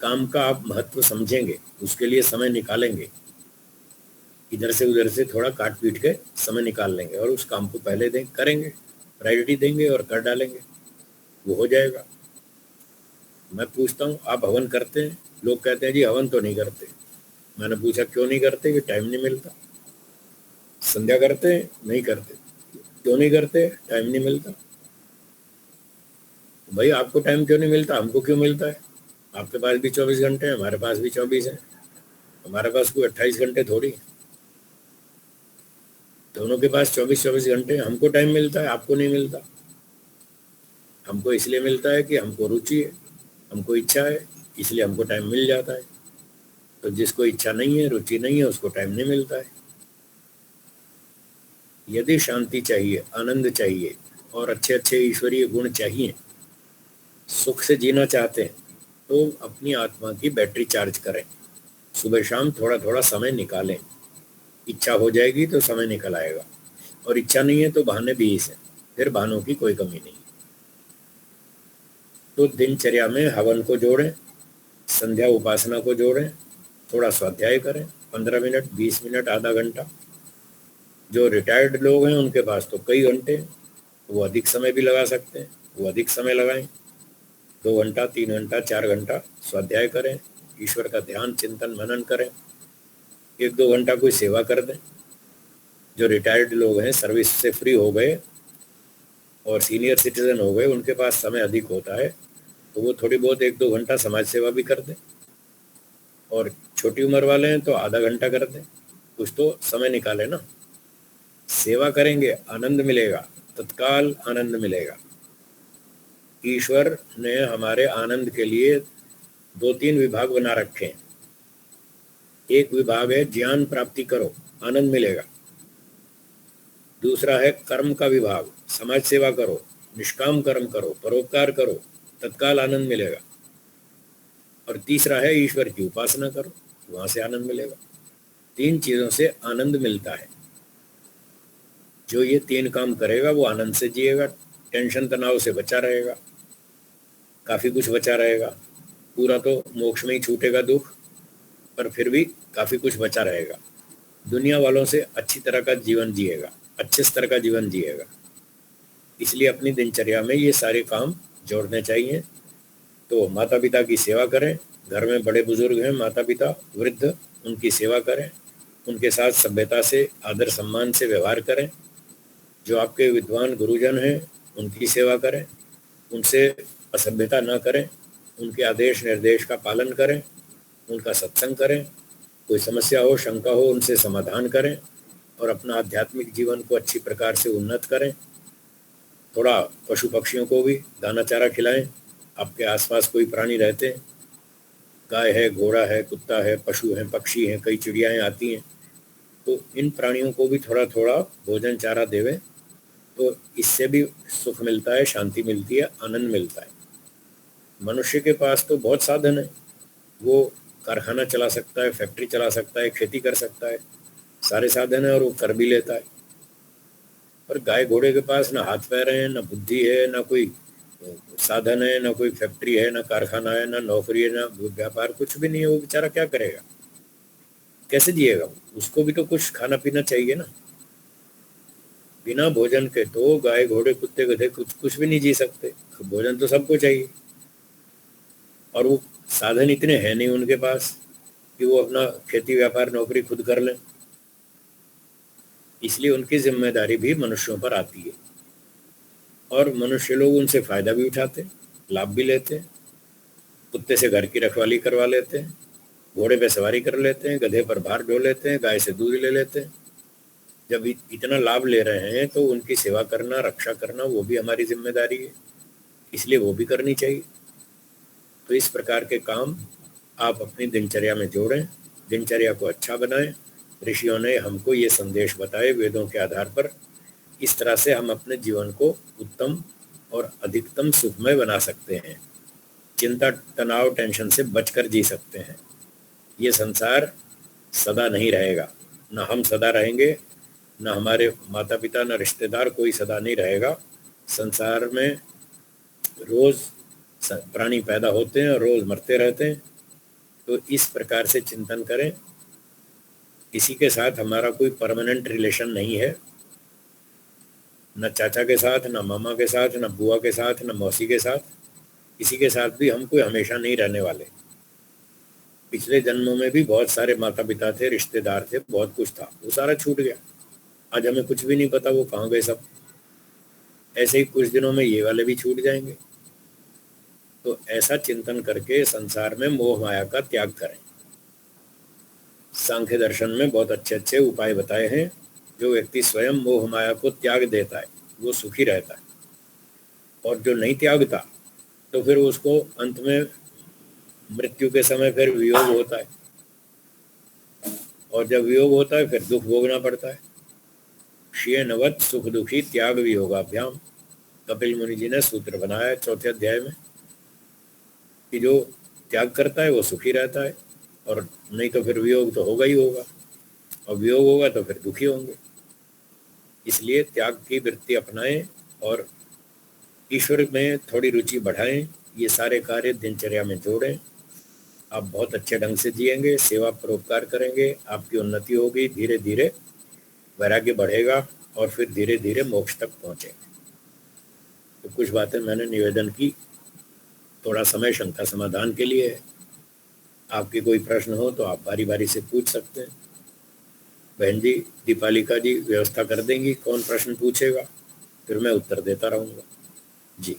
काम का आप महत्व समझेंगे उसके लिए समय निकालेंगे, इधर से उधर से थोड़ा काट पीट के समय निकाल लेंगे और उस काम को पहले करेंगे, प्रायोरिटी देंगे और कर डालेंगे, वो हो जाएगा। मैं पूछता हूँ आप हवन करते हैं? लोग कहते हैं जी हवन तो नहीं करते। मैंने पूछा क्यों नहीं करते? कि टाइम नहीं मिलता। संध्या करते हैं? नहीं करते। क्यों नहीं करते? टाइम नहीं मिलता। भाई आपको टाइम क्यों नहीं मिलता, हमको क्यों मिलता है? आपके पास भी 24 घंटे हैं, हमारे पास भी 24 है, हमारे पास कोई 28 घंटे थोड़ी। दोनों के पास 24 घंटे। हमको टाइम मिलता है, आपको नहीं मिलता। हमको इसलिए मिलता है कि हमको रुचि है, हमको इच्छा है, इसलिए हमको टाइम मिल जाता है। तो जिसको इच्छा नहीं है, रुचि नहीं है, उसको टाइम नहीं मिलता है। यदि शांति चाहिए, आनंद चाहिए और अच्छे अच्छे ईश्वरीय गुण चाहिए, सुख से जीना चाहते हैं, तो अपनी आत्मा की बैटरी चार्ज करें। सुबह शाम थोड़ा थोड़ा समय निकालें। इच्छा हो जाएगी तो समय निकल आएगा, और इच्छा नहीं है तो बहाने 20 हैं, फिर बहानों की कोई कमी नहीं। तो दिनचर्या में हवन को जोड़ें, संध्या उपासना को जोड़ें, थोड़ा स्वाध्याय करें, 15 मिनट, 20 मिनट, आधा घंटा। जो रिटायर्ड लोग हैं उनके पास तो कई घंटे, वो अधिक समय भी लगा सकते हैं, वो अधिक समय लगाएं। 2 घंटा, 3 घंटा, 4 घंटा स्वाध्याय करें, ईश्वर का ध्यान, चिंतन, मनन करें। 1-2 घंटा कोई सेवा कर दें। जो रिटायर्ड लोग हैं, सर्विस से फ्री हो गए, और सीनियर सिटीजन हो गए, उनके पास समय अधिक होता है, तो वो थोड़ी बहुत 1-2 घंटा समाज सेवा भी कर दें, और छोटी उम्र वाले हैं तो आधा घंटा कर दें। कुछ तो समय निकाले ना। सेवा करेंगे, आनंद मिलेगा, तत्काल आनंद मिलेगा। ईश्वर ने हमारे आनंद के लिए 2-3 विभाग बना रखे हैं। एक विभाग है ज्ञान प्राप्ति करो, आनंद मिलेगा। दूसरा है कर्म का विभाग, समाज सेवा करो, निष्काम कर्म करो, परोपकार करो, तत्काल आनंद मिलेगा। और तीसरा है ईश्वर की उपासना करो, वहां से आनंद मिलेगा। 3 चीजों से आनंद मिलता है। जो ये 3 काम करेगा वो आनंद से जिएगा, टेंशन तनाव से बचा रहेगा, काफी कुछ बचा रहेगा। पूरा तो मोक्ष में ही छूटेगा दुख, पर फिर भी काफी कुछ बचा रहेगा। दुनिया वालों से अच्छी तरह का जीवन जिएगा, अच्छे स्तर का जीवन जिएगा। इसलिए अपनी दिनचर्या में ये सारे काम जोड़ने चाहिए। तो माता पिता की सेवा करें, घर में बड़े बुजुर्ग हैं, माता पिता वृद्ध, उनकी सेवा करें, उनके साथ सभ्यता से आदर सम्मान से व्यवहार करें। जो आपके विद्वान गुरुजन हैं उनकी सेवा करें, उनसे असभ्यता न करें, उनके आदेश निर्देश का पालन करें, उनका सत्संग करें। कोई समस्या हो, शंका हो, उनसे समाधान करें और अपना आध्यात्मिक जीवन को अच्छी प्रकार से उन्नत करें। थोड़ा पशु पक्षियों को भी दाना चारा खिलाएं। आपके आसपास कोई प्राणी रहते हैं, गाय है, घोड़ा है, कुत्ता है, पशु हैं, पक्षी हैं, कई चिड़ियाएँ आती हैं, तो इन प्राणियों को भी थोड़ा थोड़ा भोजन चारा देवें। तो इससे भी सुख मिलता है, शांति मिलती है, आनंद मिलता है। मनुष्य के पास तो बहुत साधन है, वो कारखाना चला सकता है, फैक्ट्री चला सकता है, खेती कर सकता है, सारे साधन है और वो कर भी लेता है। पर गाय घोड़े के पास ना हाथ पैर है, ना बुद्धि है, ना कोई साधन है, ना कोई फैक्ट्री है, ना कारखाना है, ना नौकरी है, ना व्यापार, कुछ भी नहीं है। वो बेचारा क्या करेगा, कैसे जिएगा? उसको भी तो कुछ खाना पीना चाहिए ना। बिना भोजन के तो गाय घोड़े कुत्ते गधे कुछ भी नहीं जी सकते। भोजन तो सबको चाहिए, और वो साधन इतने हैं नहीं उनके पास कि वो अपना खेती व्यापार नौकरी खुद कर लें। इसलिए उनकी जिम्मेदारी भी मनुष्यों पर आती है, और मनुष्य लोग उनसे फायदा भी उठाते हैं, लाभ भी लेते हैं। कुत्ते से घर की रखवाली करवा लेते हैं, घोड़े पे सवारी कर लेते हैं, गधे पर भार ढो लेते हैं, गाय से दूध ले लेते हैं। जब इतना लाभ ले रहे हैं तो उनकी सेवा करना, रक्षा करना, वो भी हमारी जिम्मेदारी है, इसलिए वो भी करनी चाहिए। तो इस प्रकार के काम आप अपनी दिनचर्या में जोड़ें, दिनचर्या को अच्छा बनाएं। ऋषियों ने हमको ये संदेश बताए वेदों के आधार पर। इस तरह से हम अपने जीवन को उत्तम और अधिकतम सुखमय बना सकते हैं। चिंता, तनाव, टेंशन से बचकर जी सकते हैं। ये संसार सदा नहीं रहेगा, ना हम सदा रहेंगे, ना हमारे माता पिता, ना रिश्तेदार, कोई सदा नहीं रहेगा। संसार में रोज प्राणी पैदा होते हैं और रोज मरते रहते हैं। तो इस प्रकार से चिंतन करें। किसी के साथ हमारा कोई परमानेंट रिलेशन नहीं है, न चाचा के साथ, न मामा के साथ, न बुआ के साथ, न मौसी के साथ। किसी के साथ भी हम कोई हमेशा नहीं रहने वाले। पिछले जन्मों में भी बहुत सारे माता पिता थे, रिश्तेदार थे, बहुत कुछ था, वो सारा छूट गया। आज हमें कुछ भी नहीं पता वो कहाँ गए सब। ऐसे ही कुछ दिनों में ये वाले भी छूट जाएंगे। तो ऐसा चिंतन करके संसार में मोह माया का त्याग करें। सांख्य दर्शन में बहुत अच्छे अच्छे उपाय बताए हैं। जो व्यक्ति स्वयं मोह माया को त्याग देता है वो सुखी रहता है, और जो नहीं त्यागता तो फिर उसको अंत में मृत्यु के समय फिर वियोग होता है, और जब वियोग होता है फिर दुख भोगना पड़ता है। क्षीणवत् सुख दुखी त्याग वियोगाभ्याम, कपिल मुनि जी ने सूत्र बनाया है 4थे अध्याय में, कि जो त्याग करता है वो सुखी रहता है, और नहीं तो फिर वियोग तो होगा ही होगा, और वियोग होगा तो फिर दुखी होंगे। इसलिए त्याग की वृत्ति अपनाएं और ईश्वर में थोड़ी रुचि बढ़ाएं। ये सारे कार्य दिनचर्या में जोड़ें। आप बहुत अच्छे ढंग से जिएंगे, सेवा परोपकार करेंगे, आपकी उन्नति होगी, धीरे धीरे वैराग्य बढ़ेगा, और फिर धीरे धीरे मोक्ष तक पहुंचेंगे। तो कुछ बातें मैंने निवेदन की, थोड़ा समय शंका समाधान के लिए है। आपके कोई प्रश्न हो तो आप बारी बारी से पूछ सकते हैं। बहन जी दीपालिका जी व्यवस्था कर देंगी कौन प्रश्न पूछेगा। फिर मैं उत्तर देता रहूंगा। जी।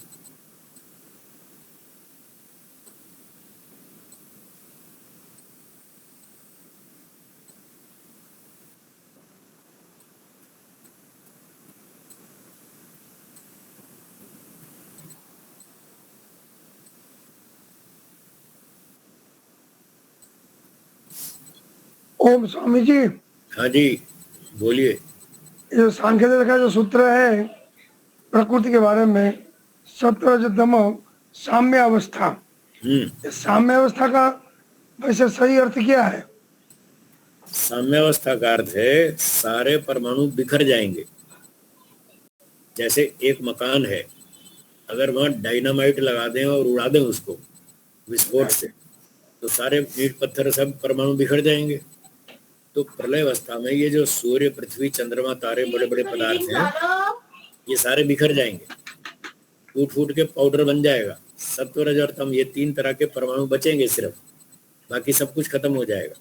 ओम स्वामी जी,
हाँ जी, बोलिए।
ये जो सांख्य का जो सूत्र है प्रकृति के बारे में, सत्व रजो तमो साम्य अवस्था, इस साम्य अवस्था का वैसे सही अर्थ क्या है?
साम्यावस्था का अर्थ है सारे परमाणु बिखर जाएंगे। जैसे एक मकान है, अगर वहां डायनामाइट लगा दें और उड़ा दें उसको विस्फोट से, तो सारे ईंट पत्थर सब परमाणु बिखर जाएंगे। तो प्रलय अवस्था में ये जो सूर्य, पृथ्वी, चंद्रमा, तारे, बड़े बड़े पदार्थ हैं, ये सारे बिखर जाएंगे, टूट फूट के पाउडर बन जाएगा। सत्व, रज और तम, ये 3 तरह के परमाणु बचेंगे सिर्फ, बाकी सब कुछ खत्म हो जाएगा।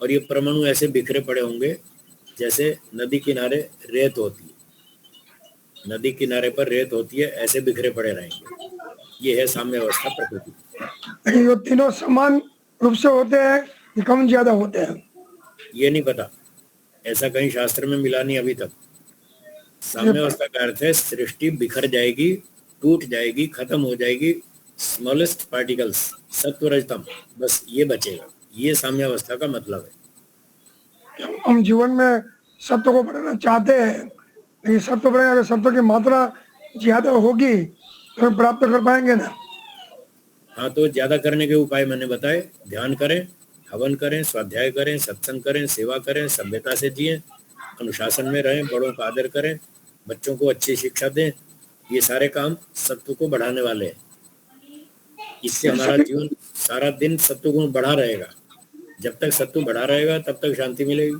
और ये परमाणु ऐसे बिखरे पड़े होंगे जैसे नदी किनारे रेत होती है, नदी किनारे पर रेत होती है, ऐसे बिखरे पड़े रहेंगे। ये है साम्य अवस्था प्रकृति।
ये तीनों समान रूप से होते हैं कि कम ज्यादा होते हैं?
ये नहीं पता, ऐसा कहीं शास्त्र में मिला नहीं अभी तक। साम्य अवस्था का अर्थ है सृष्टि बिखर जाएगी, टूट जाएगी, खत्म हो जाएगी, स्मॉलेस्ट पार्टिकल्स, सत्व, रजतम, बस ये बचेगा। ये साम्य अवस्था का मतलब है।
हम जीवन में सत्व को बढ़ाना चाहते हैं, लेकिन सत्व बढ़ेगा, अगर सत्व की मात्रा ज्यादा होगी तो हम प्राप्त कर पाएंगे ना?
हाँ, तो ज्यादा करने के उपाय मैंने बताए। ध्यान करें, हवन करें, स्वाध्याय करें, सत्संग करें, सेवा करें, सभ्यता से जिएं, अनुशासन में रहें, बड़ों का आदर करें, बच्चों को अच्छी शिक्षा दें। ये सारे काम सत्व को बढ़ाने वाले हैं। इससे हमारा जीवन सारा दिन सत्व गुण बढ़ा रहेगा। जब तक सत्व बढ़ा रहेगा तब तक शांति मिलेगी।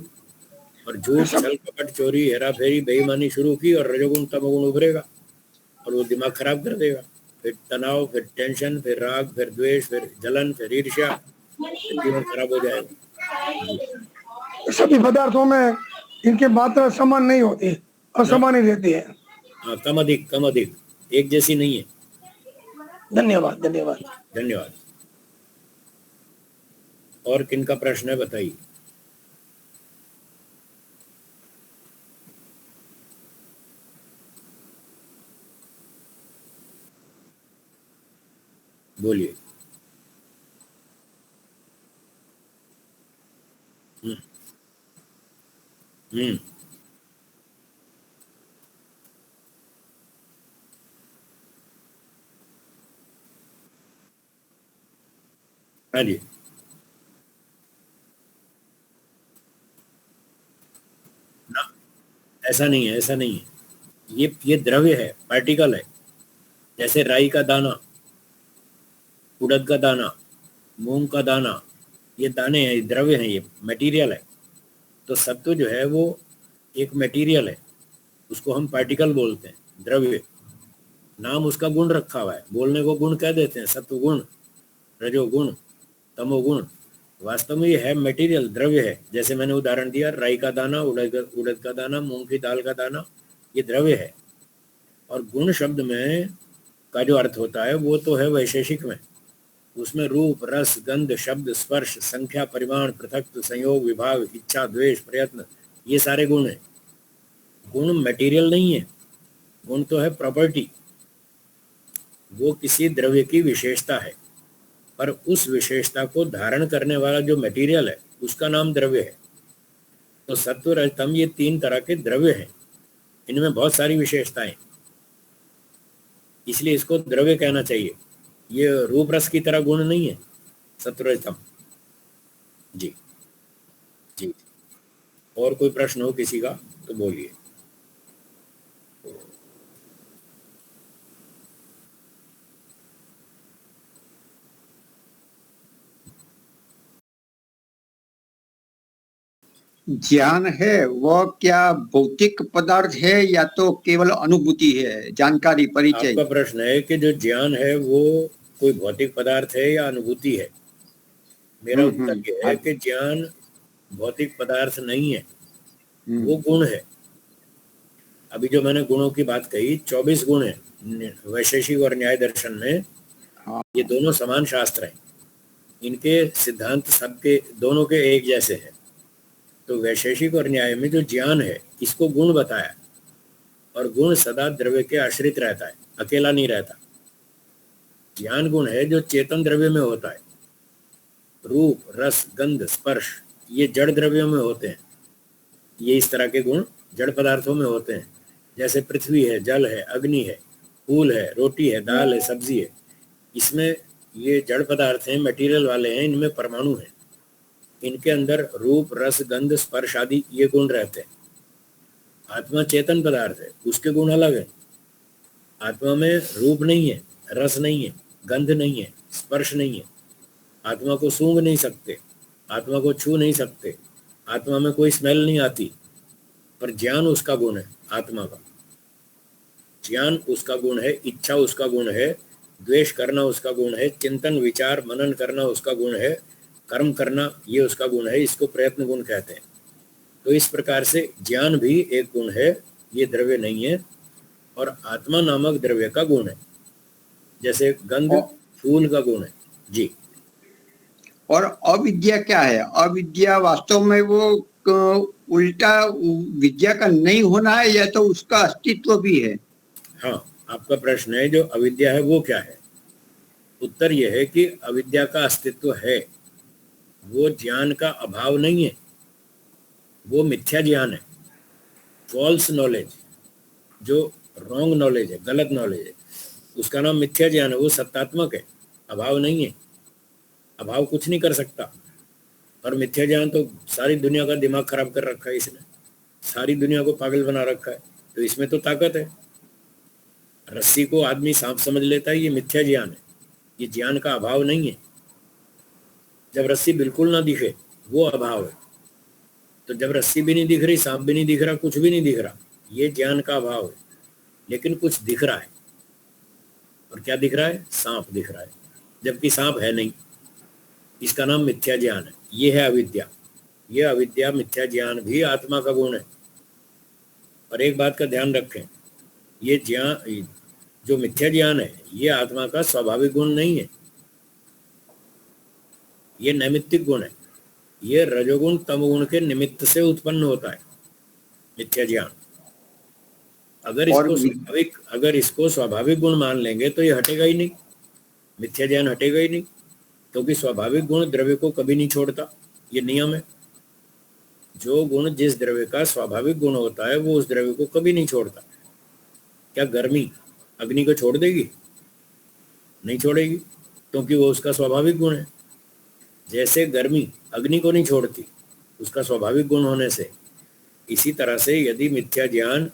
और झूठ, छल, कपट, चोरी, हेरा फेरी, बेईमानी शुरू की और रजोगुण तमोगुण उभरेगा और वो दिमाग खराब कर देगा। फिर तनाव, फिर टेंशन, फिर राग, फिर द्वेष, फिर जलन, फिर ईर्ष्या, फिर जीवन खराब हो जाएगा।
सभी पदार्थों में इनकी मात्रा समान नहीं होती, असमान ही रहती है।
हाँ, कम अधिक एक जैसी नहीं है।
धन्यवाद, धन्यवाद,
धन्यवाद। और किनका प्रश्न है बताइए। बोलिए। हम्म हम्म हाँ जी। ना, ऐसा नहीं है, ऐसा नहीं है। ये द्रव्य है, पार्टिकल है। जैसे राई का दाना, उड़द का दाना, मूंग का दाना, ये दाने हैं, ये द्रव्य हैं, ये मटेरियल है। तो सत्व जो है वो एक मटेरियल है, उसको हम पार्टिकल बोलते हैं, द्रव्य। नाम उसका गुण रखा हुआ है, बोलने को गुण कह देते हैं, सत्व गुण, रजोगुण, तमोगुण। वास्तव में ये है मटेरियल, द्रव्य है। जैसे मैंने उदाहरण दिया, राई का दाना, उड़द का दाना, मूंग की दाल का दाना, ये द्रव्य है। और गुण शब्द में का जो अर्थ होता है वो तो है वैशेषिक में, उसमें रूप, रस, गंध, शब्द, स्पर्श, संख्या, परिमाण, पृथक, संयोग, विभाग, इच्छा, द्वेष, प्रयत्न, ये सारे गुण हैं। गुण मटेरियल नहीं है, गुण तो है प्रॉपर्टी, वो किसी द्रव्य की विशेषता है। पर उस विशेषता को धारण करने वाला जो मटेरियल है उसका नाम द्रव्य है। तो सत्व, रज, तम, ये 3 तरह के द्रव्य हैं, इनमें बहुत सारी विशेषताएं, इसलिए इसको द्रव्य कहना चाहिए। ये रूप रस की तरह गुण नहीं है सत्व, रज, तम। जी जी। और कोई प्रश्न हो किसी का तो बोलिए।
ज्ञान है वह क्या भौतिक पदार्थ है या तो केवल अनुभूति है, जानकारी, परिचय?
आपका प्रश्न है कि जो ज्ञान है वो कोई भौतिक पदार्थ है या अनुभूति है। मेरा उत्तर ये है कि ज्ञान भौतिक पदार्थ नहीं है, वो गुण है। अभी जो मैंने गुणों की बात कही, 24 गुण है वैशेषिक और न्याय दर्शन में।
हाँ।
ये दोनों समान शास्त्र हैं, इनके सिद्धांत सबके दोनों के एक जैसे हैं। तो वैशेषिक और न्याय में जो ज्ञान है इसको गुण बताया, और गुण सदा द्रव्य के आश्रित रहता है, अकेला नहीं रहता। ज्ञान गुण है जो चेतन द्रव्य में होता है। रूप, रस, गंध, स्पर्श ये जड़ द्रव्यों में होते हैं। ये इस तरह के गुण जड़ पदार्थों में होते हैं, जैसे पृथ्वी है, जल है, अग्नि है, फूल है, रोटी है, दाल है, सब्जी है। इसमें ये जड़ पदार्थ हैं, मटेरियल वाले हैं, इनमें परमाणु है। इनके अंदर रूप, रस, गंध, स्पर्श आदि ये गुण रहते हैं। आत्मा चेतन पदार्थ है, उसके गुण अलग है। आत्मा में रूप नहीं है, रस नहीं है, गंध नहीं है, स्पर्श नहीं है। आत्मा को सूंघ नहीं सकते, आत्मा को छू नहीं सकते, आत्मा में कोई स्मेल नहीं आती। पर ज्ञान उसका गुण है, आत्मा का ज्ञान उसका गुण है, इच्छा उसका गुण है, द्वेष करना उसका गुण है, चिंतन विचार मनन करना उसका गुण है, कर्म करना ये उसका गुण है। इसको प्रयत्न गुण कहते हैं। तो इस प्रकार से ज्ञान भी एक गुण है, ये द्रव्य नहीं है, और आत्मा नामक द्रव्य का गुण है। जैसे गंध फूल का गुण है जी।
और अविद्या क्या है? अविद्या वास्तव में वो उल्टा विद्या का नहीं होना है, या तो उसका अस्तित्व भी है?
हाँ, आपका प्रश्न है जो अविद्या है वो क्या है। उत्तर यह है कि अविद्या का अस्तित्व है, वो ज्ञान का अभाव नहीं है, वो मिथ्या ज्ञान है, फॉल्स नॉलेज, जो रॉन्ग नॉलेज है, गलत नॉलेज है, उसका नाम मिथ्या ज्ञान है। वो सत्तात्मक है, अभाव नहीं है। अभाव कुछ नहीं कर सकता। और मिथ्या ज्ञान तो सारी दुनिया का दिमाग खराब कर रखा है इसने, सारी दुनिया को पागल बना रखा है। तो इसमें तो ताकत है। रस्सी को आदमी सांप समझ लेता है, ये मिथ्या ज्ञान है, ये ज्ञान का अभाव नहीं है। जब रस्सी बिल्कुल ना दिखे वो अभाव है। तो जब रस्सी भी नहीं दिख रही, सांप भी नहीं दिख रहा, कुछ भी नहीं दिख रहा, ये ज्ञान का अभाव है। लेकिन कुछ दिख रहा है, और क्या दिख रहा है? सांप दिख रहा है, जबकि सांप है नहीं। इसका नाम मिथ्या ज्ञान है। ये है अविद्या। ये अविद्या मिथ्या ज्ञान भी आत्मा का गुण है। और एक बात का ध्यान रखें, ये ज्ञान जो मिथ्या ज्ञान है ये आत्मा का स्वाभाविक गुण नहीं है, ये नैमित्तिक गुण है। ये रजोगुण तमोगुण के निमित्त से उत्पन्न होता है मिथ्या ज्ञान। अगर इसको स्वाभाविक गुण मान लेंगे तो ये हटेगा ही नहीं, मिथ्या ज्ञान हटेगा ही नहीं। क्योंकि स्वाभाविक गुण द्रव्य को कभी नहीं छोड़ता, ये नियम है। जो गुण जिस द्रव्य का स्वाभाविक गुण होता है वो उस द्रव्य को कभी नहीं छोड़ता। क्या गर्मी अग्नि को छोड़ देगी? नहीं छोड़ेगी, क्योंकि वो उसका स्वाभाविक गुण है। जैसे गर्मी अग्नि को नहीं छोड़ती उसका स्वाभाविक गुण होने से, इसी तरह से यदि मिथ्या ज्ञान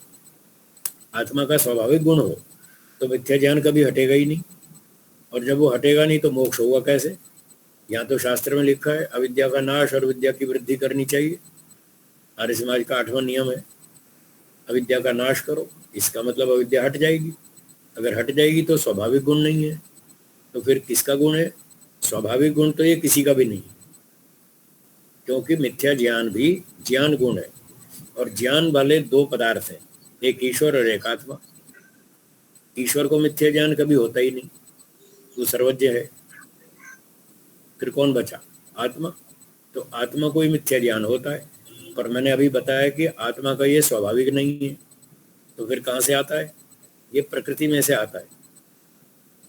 आत्मा का स्वाभाविक गुण हो तो मिथ्या ज्ञान कभी हटेगा ही नहीं। और जब वो हटेगा नहीं तो मोक्ष होगा कैसे? यहाँ तो शास्त्र में लिखा है अविद्या का नाश और विद्या की वृद्धि करनी चाहिए। आर्य समाज का 8वां नियम है अविद्या का नाश करो। इसका मतलब अविद्या हट जाएगी। अगर हट जाएगी तो स्वाभाविक गुण नहीं है, तो फिर किसका गुण है? स्वाभाविक गुण तो ये किसी का भी नहीं, क्योंकि मिथ्या ज्ञान भी ज्ञान गुण है। और ज्ञान वाले दो पदार्थ हैं, एक ईश्वर और एक आत्मा। ईश्वर को मिथ्या ज्ञान कभी होता ही नहीं, वो सर्वज्ञ है। फिर कौन बचा? आत्मा। तो आत्मा को ही मिथ्या ज्ञान होता है, पर मैंने अभी बताया कि आत्मा का ये स्वाभाविक नहीं है। तो फिर कहाँ से आता है? ये प्रकृति में से आता है।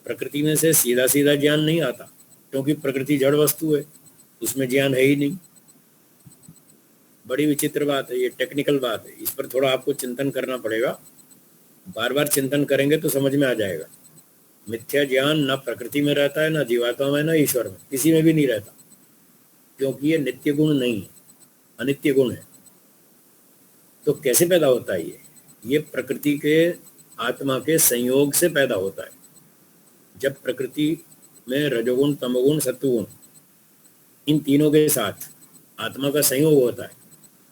प्रकृति में से सीधा सीधा ज्ञान नहीं आता, क्योंकि प्रकृति जड़ वस्तु है, उसमें ज्ञान है ही नहीं। बड़ी विचित्र बात है, ये टेक्निकल बात है, इस पर थोड़ा आपको चिंतन करना पड़ेगा। बार बार चिंतन करेंगे तो समझ में आ जाएगा। मिथ्या ज्ञान ना प्रकृति में रहता है, ना जीवात्मा में, ना ईश्वर में, किसी में भी नहीं रहता, क्योंकि ये नित्य गुण नहीं है, अनित्य गुण है। तो कैसे पैदा होता है ये प्रकृति के आत्मा के संयोग से पैदा होता है। जब प्रकृति में रजोगुण तमोगुण सत्वगुण इन तीनों के साथ आत्मा का संयोग होता है,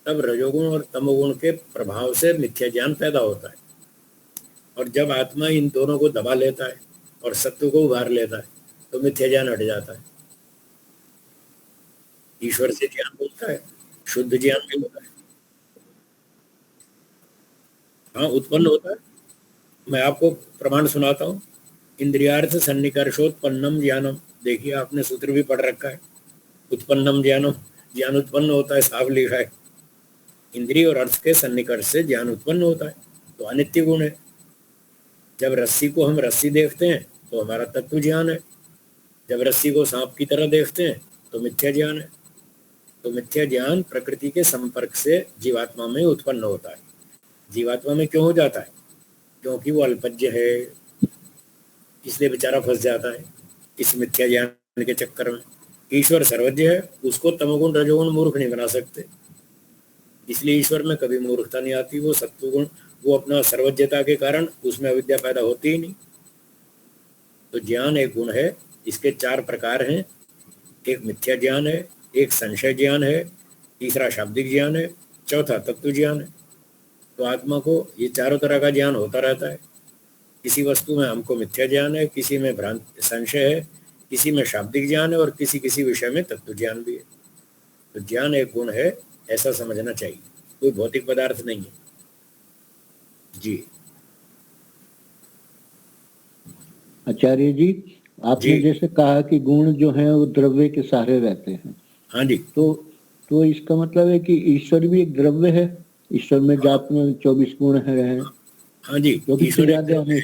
तब रजोगुण और तमोगुण के प्रभाव से मिथ्या ज्ञान पैदा होता है। और जब आत्मा इन दोनों को दबा लेता है और सत्व को उभार लेता है तो मिथ्या ज्ञान हट जाता है। ईश्वर से ज्ञान होता है, शुद्ध ज्ञान भी होता है। हाँ, उत्पन्न होता है। मैं आपको प्रमाण सुनाता हूँ। इंद्रियार्थ सन्निकर्षोत्पन्नम ज्ञानम, देखिए आपने सूत्र भी पढ़ रखा है। उत्पन्नम ज्ञानम, ज्ञान उत्पन्न होता है, साफ लिखा है। इंद्रिय और अर्थ के सन्निकर्ष से ज्ञान उत्पन्न होता है, तो अनित्य गुण है। जब रस्सी को हम रस्सी देखते हैं तो हमारा तत्व ज्ञान है। जब रस्सी को सांप की तरह देखते हैं तो मिथ्या ज्ञान है। तो मिथ्या ज्ञान प्रकृति के संपर्क से जीवात्मा में उत्पन्न होता है। जीवात्मा में क्यों हो जाता है? क्योंकि वो अल्पज्ञ है, इसलिए बेचारा फंस जाता है इस मिथ्या ज्ञान के चक्कर में। ईश्वर सर्वज्ञ है, उसको तमोगुण रजोगुण मूर्ख नहीं बना सकते, इसलिए ईश्वर में कभी मूर्खता नहीं आती। वो सत्वगुण, वो अपना सर्वज्ञता के कारण उसमें अविद्या पैदा होती ही नहीं। तो ज्ञान एक गुण है, इसके 4 प्रकार हैं। एक मिथ्या ज्ञान है, एक संशय ज्ञान है, तीसरा शाब्दिक ज्ञान है, चौथा तत्व ज्ञान है। तो आत्मा को ये चारों तरह का ज्ञान होता रहता है। किसी वस्तु में हमको मिथ्या ज्ञान है, किसी में भ्रांति संशय है, किसी में शाब्दिक ज्ञान है और किसी किसी विषय में तत्व ज्ञान भी है। तो ज्ञान एक गुण है, ऐसा समझना चाहिए, कोई भौतिक पदार्थ नहीं है जी।
आचार्य जी, आपने
जी।
जैसे कहा कि गुण जो हैं वो द्रव्य के सहारे रहते हैं,
हाँ जी।
तो इसका मतलब है कि ईश्वर भी एक द्रव्य है। ईश्वर में जात में 24 गुण है।
हाँ जी, ईश्वर
द्रव्य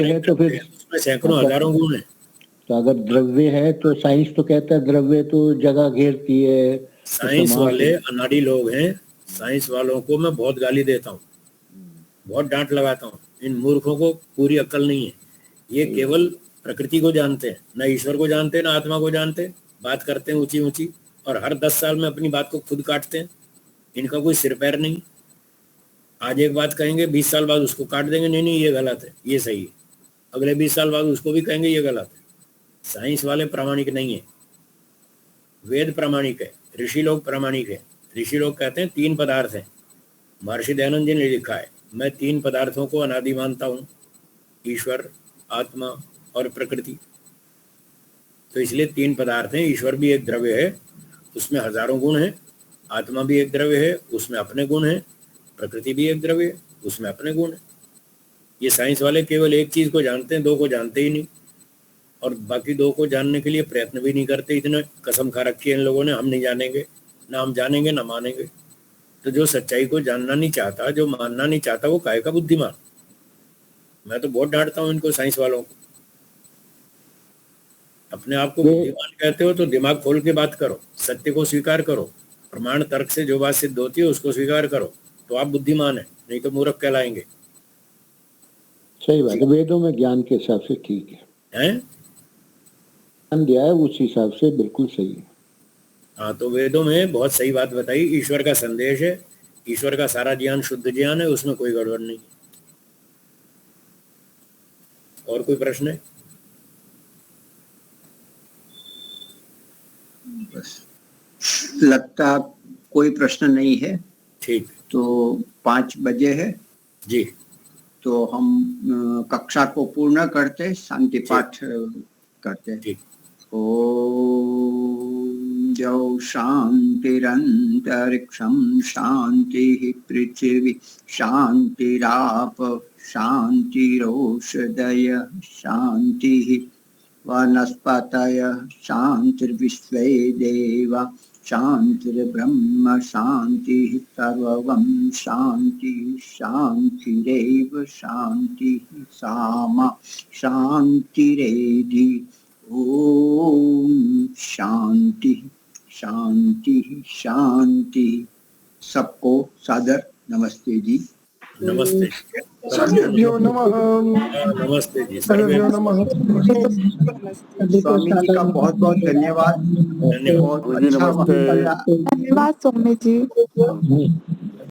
है, तो फिर
उसमें सैकड़ों हजारों गुण है।
तो अगर द्रव्य है तो साइंस तो कहता है द्रव्य तो जगह घेरती है।
साइंस वाले अनाड़ी लोग हैं, साइंस वालों को मैं बहुत गाली देता हूँ, बहुत डांट लगाता हूँ। इन मूर्खों को पूरी अक्ल नहीं है। ये केवल प्रकृति को जानते हैं, ना ईश्वर को जानते हैं, ना आत्मा को जानते हैं। बात करते हैं ऊंची ऊंची और हर 10 साल में अपनी बात को खुद काटते हैं। इनका कोई सिर पैर नहीं। आज एक बात कहेंगे, 20 साल बाद उसको काट देंगे, नहीं नहीं ये गलत है, ये सही है। अगले 20 साल बाद उसको भी कहेंगे ये गलत है। साइंस वाले प्रामाणिक नहीं है, वेद प्रामाणिक है, ऋषि लोग प्रामाणिक है। ऋषि लोग कहते हैं 3 पदार्थ हैं। महर्षि दयानंद जी ने लिखा है, मैं 3 पदार्थों को अनादि मानता हूँ, ईश्वर, आत्मा और प्रकृति। तो इसलिए 3 पदार्थ हैं। ईश्वर भी एक द्रव्य है, उसमें हजारों गुण हैं। आत्मा भी एक द्रव्य है, उसमें अपने गुण हैं। प्रकृति भी एक द्रव्य है, उसमें अपने गुण हैं। ये साइंस वाले केवल एक चीज को जानते हैं, 2 को जानते ही नहीं, और बाकी 2 को जानने के लिए प्रयत्न भी नहीं करते। इतने कसम खा रखी है इन लोगों ने, हम नहीं जानेंगे, ना हम जानेंगे ना मानेंगे। तो जो सच्चाई को जानना नहीं चाहता, जो मानना नहीं चाहता, वो काहे का बुद्धिमान। मैं तो बहुत डांटता हूँ इनको, साइंस वालों को। अपने आप को बुद्धिमान कहते हो तो दिमाग खोल के बात करो, सत्य को स्वीकार करो, प्रमाण तर्क से जो बात सिद्ध होती है उसको स्वीकार करो, तो आप बुद्धिमान है, नहीं तो मूर्ख कहलाएंगे।
सही बात है, वेदों में ज्ञान के हिसाब से ठीक है, ज्ञान दिया है उस हिसाब से बिल्कुल सही है।
हाँ, तो वेदों में बहुत सही बात बताई। ईश्वर का संदेश है, ईश्वर का सारा ज्ञान शुद्ध ज्ञान है, उसमें कोई गड़बड़ नहीं। और कोई प्रश्न है?
बस लगता कोई प्रश्न नहीं है।
ठीक,
तो 5 बजे है
जी,
तो हम कक्षा को पूर्ण करते, शांति पाठ करते।
ठीक।
ओम जौ शांतिरंतरिक्षं शांति पृथ्वी शांतिराप शांतिरोषधय शांति वनस्पतय शांतिर्विश्वे देवा शांतिर्ब्रह्म शांति सर्वं शांति शांतिरेव शांति सामा शांतिरेधि। ओम शांति शांति शांति। सबको सादर नमस्ते जी।
नमस्ते।
सर्वेभ्यो नमः।
नमस्ते जी,
सर्वेभ्यो नमः।
स्वामी जी का बहुत बहुत धन्यवाद।
धन्यवाद।
बहुत अच्छा वक्तव्य।
धन्यवाद स्वामी जी।